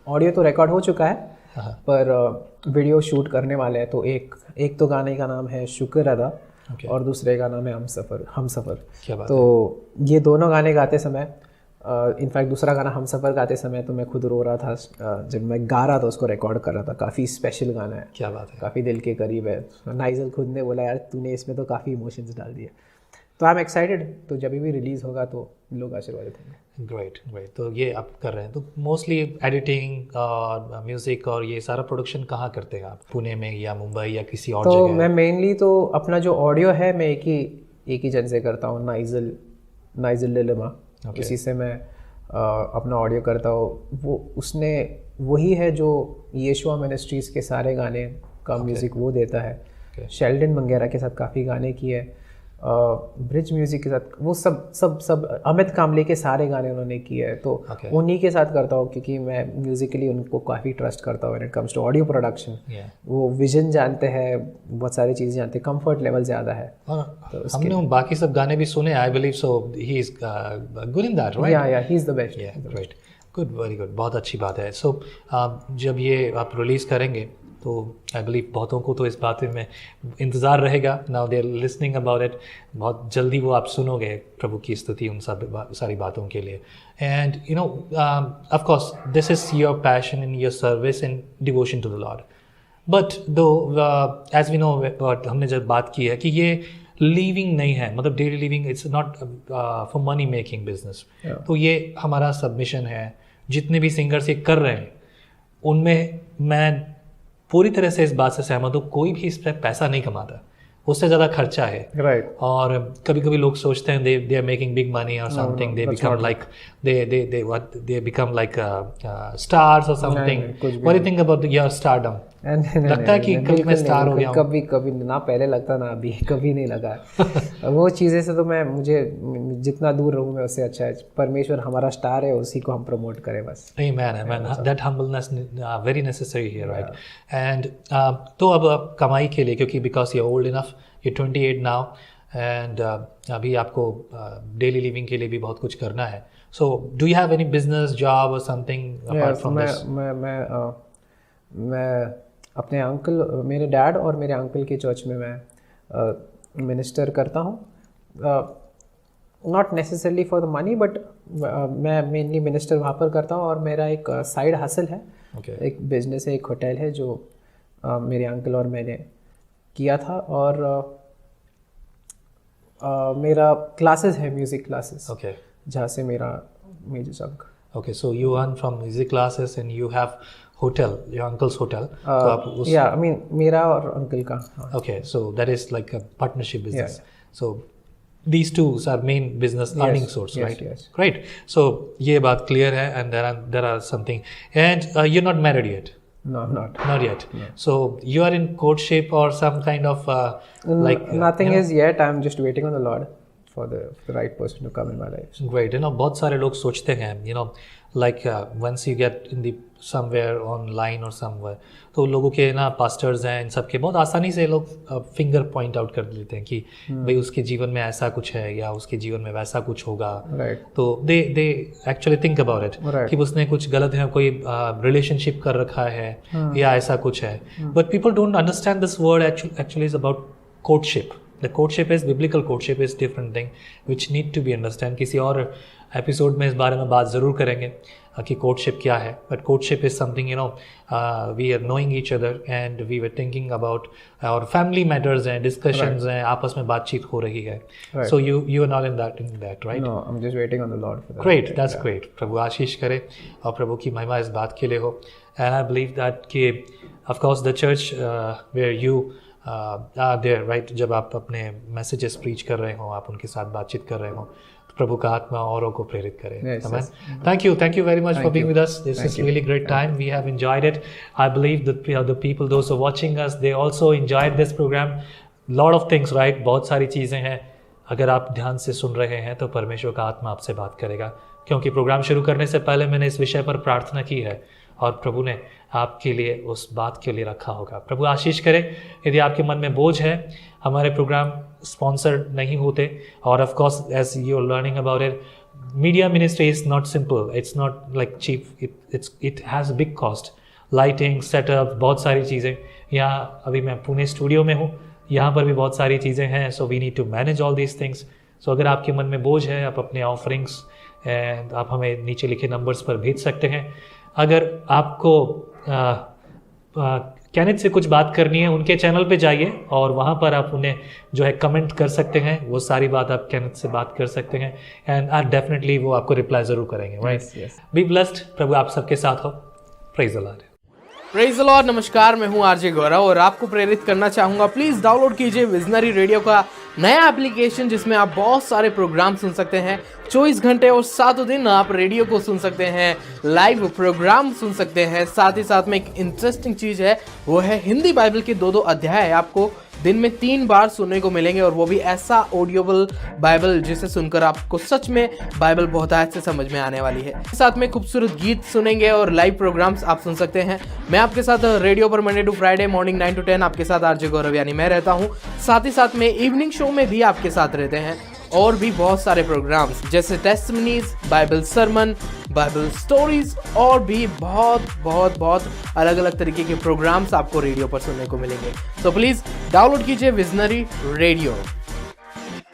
ऑडियो तो रिकॉर्ड हो चुका है, पर वीडियो शूट करने वाले हैं। तो एक तो गाने का नाम है शुक्र अदा, और दूसरे का नाम है हम सफ़र। तो ये दोनों गाने गाते समय, इनफैक्ट दूसरा गाना हम सफ़र गाते समय तो मैं खुद रो रहा था जब मैं गा रहा था, उसको रिकॉर्ड कर रहा था। काफ़ी स्पेशल गाना है। क्या बात है, काफ़ी दिल के करीब है। नाइजल खुद ने बोला यार तूने इसमें तो काफ़ी इमोशंस डाल दिए। तो आई एम एक्साइटेड। तो जब भी रिलीज़ होगा तो लोग आशीर्वादित होंगे। Great great. तो ये आप कर रहे हैं, तो मोस्टली एडिटिंग और म्यूज़िक और ये सारा प्रोडक्शन कहाँ करते हैं आप? पुणे में या मुंबई या किसी और जगह? तो मैं मेनली तो अपना जो ऑडियो है मैं एक ही जन से करता हूँ, नाइजल डिलेमा। इसी से मैं अपना ऑडियो करता हूँ। वही है जो यीशुआ मिनिस्ट्रीज़ के सारे गाने का म्यूज़िक वो देता है। शेल्डन मंगेरा के साथ काफ़ी गाने किए, ब्रिज म्यूजिक के साथ वो सब अमित कामले के सारे गाने उन्होंने किए हैं। तो उन्हीं के साथ करता हूँ, क्योंकि मैं म्यूजिकली उनको काफ़ी ट्रस्ट करता हूँ when it comes to audio production. वो विजन जानते हैं, बहुत सारी चीज़ें जानते हैं, कंफर्ट लेवल ज़्यादा है। तो हमने बाकी सब गाने भी सुने, I believe so he is good in that, right? या he is the best. Right, good, very good, बहुत अच्छी बात है। सो जब ये आप रिलीज़ करेंगे तो आई बिलीव बहुतों को तो इस बात में इंतज़ार रहेगा। Now they are listening about it. बहुत जल्दी वो आप सुनोगे प्रभु की स्तुति उन सारी बातों के लिए। And you know, of course this is your passion in your service and devotion to the Lord. But though as we know, हमने जब बात की है कि ये लिविंग नहीं है, मतलब daily living, it's not for money making business. तो ये हमारा सबमिशन है। जितने भी सिंगर्स ये कर रहे हैं उनमें मैं पूरी तरह से इस बात से सहमत हूँ, कोई भी इस पर पैसा नहीं कमाता, उससे ज़्यादा खर्चा है। राइट। और कभी कभी लोग सोचते हैं they are making big money और something, they become like they become like stars और something. What do you think about your stardom? लगता है कि कभी मैं स्टार हो गया हूँ? कभी ना, पहले लगता ना, अभी कभी नहीं लगा। वो चीज़ें से तो मुझे जितना दूर रहूँ मैं उससे अच्छा है परमेश्वर हमारा स्टार है, उसी को हम प्रमोट करें बस। Amen. That humbleness very necessary here, right? And तो अब कमाई के लिए, क्योंकि because you're old enough, you're 28 now, and अभी आपको डेली लिविंग के लिए भी बहुत कुछ करना है। So do you have any business, job or something apart from this? मैं अपने मेरे डैड और मेरे अंकल के चर्च में मैं मिनिस्टर करता हूँ। Not necessarily for the money, but मैं मेनली मिनिस्टर वहाँ पर करता हूँ और मेरा एक साइड हासिल है, एक बिजनेस है, एक होटल है जो मेरे अंकल और मैंने किया था, और मेरा क्लासेस है, म्यूज़िक क्लासेस, जहाँ से मेरा मेजर सब। Okay, so you earn from music classes and you have hotel, your uncle's hotel. Yeah, I mean मेरा और अंकल का. Okay, so that is like a partnership business. Yeah. So these two are main business earning source, right? Yes. Great. So ये बात clear है, and there are something, and you're not married yet. No, I'm not. Not yet. No. So you are in courtship or some kind of like nothing is yet. I'm just waiting on the Lord for the right person to come in my life. Great. You know, बहुत सारे लोग सोचते हैं, you know, like once you get in the somewhere online or somewhere, तो लोगों के ना pastors हैं, इन सब के बहुत आसानी से लोग फिंगर पॉइंट आउट कर लेते हैं कि भाई उसके जीवन में ऐसा कुछ है या उसके जीवन में वैसा कुछ होगा. तो they actually think about it कि उसने कुछ गलत है, कोई रिलेशनशिप कर रखा है या ऐसा कुछ है. But people don't understand this word actually is about courtship. The courtship is biblical courtship is different thing which need to be understand. किसी और एपिसोड में इस बारे में बात ज़रूर करेंगे कि courtship क्या है. But courtship is something, you know, we are knowing each other and we were thinking about our family matters and discussions हैं, आपस में बातचीत हो रही है. So you are not in that, right? No, I'm just waiting on the Lord for that. Great, that's great. प्रभु आशीष करे और प्रभु की महिमा इस बात के लिए हो. And I believe that कि of course the church where you there, right? जब आप अपने मैसेजेस प्रीच कर रहे हो, आप उनके साथ बातचीत कर रहे हो, तो प्रभु का आत्मा औरों को प्रेरित करे. Thank you very much for being with us. This is really great time. We have enjoyed it. I believe that the people, those who are watching us, they also enjoyed this program. Lot of things, right? बहुत सारी चीज़ें हैं. अगर आप ध्यान से सुन रहे हैं तो परमेश्वर का आत्मा आपसे बात करेगा, क्योंकि प्रोग्राम शुरू करने से पहले मैंने इस विषय पर प्रार्थना की है और प्रभु ने आपके लिए उस बात के लिए रखा होगा. प्रभु आशीष करे. यदि आपके मन में बोझ है, हमारे प्रोग्राम स्पॉन्सर्ड नहीं होते, और of course as you are learning about it, media ministry is not simple, it's not like cheap, it has big cost, lighting, setup, बहुत सारी चीज़ें. यहाँ अभी मैं पुणे स्टूडियो में हूँ, यहाँ पर भी बहुत सारी चीज़ें हैं. So we need to manage all these things. So अगर आपके मन में बोझ है, आप अपने ऑफरिंग्स एंड आप हमें नीचे लिखे नंबर्स पर भेज सकते हैं. अगर आपको कैनेथ से कुछ बात करनी है, उनके चैनल पे जाइए और वहाँ पर आप उन्हें जो है कमेंट कर सकते हैं. वो सारी बात आप कैनेथ से बात कर सकते हैं एंड डेफिनेटली वो आपको रिप्लाई ज़रूर करेंगे. राइट. Be blessed. प्रभु आप सबके साथ हो. Praise the Lord. Praise the Lord. नमस्कार, मैं हूं आरजे गौरव और आपको प्रेरित करना चाहूंगा, प्लीज डाउनलोड कीजिए विजनरी रेडियो का नया एप्लीकेशन, जिसमें आप बहुत सारे प्रोग्राम सुन सकते हैं 24 घंटे और 7 दिन आप रेडियो को सुन सकते हैं, लाइव प्रोग्राम सुन सकते हैं. साथ ही साथ में एक इंटरेस्टिंग चीज है, वो है हिंदी बाइबल के 2 अध्याय आपको दिन में 3 बार सुनने को मिलेंगे, और वो भी ऐसा ऑडियोबल बाइबल जिसे सुनकर आपको सच में बाइबल बहुत आज से समझ में आने वाली है. साथ में खूबसूरत गीत सुनेंगे और लाइव प्रोग्राम्स आप सुन सकते हैं. मैं आपके साथ रेडियो पर Monday to Friday morning 9 to 10 आपके साथ आरजे गौरव यानी मैं रहता हूँ. साथ ही साथ में इवनिंग शो में भी आपके साथ रहते हैं, और भी बहुत सारे प्रोग्राम्स जैसे testimonies, Bible sermon, Bible stories, और भी बहुत अलग अलग तरीके के प्रोग्राम्स आपको रेडियो पर सुनने को मिलेंगे. तो प्लीज डाउनलोड कीजिए विजनरी रेडियो.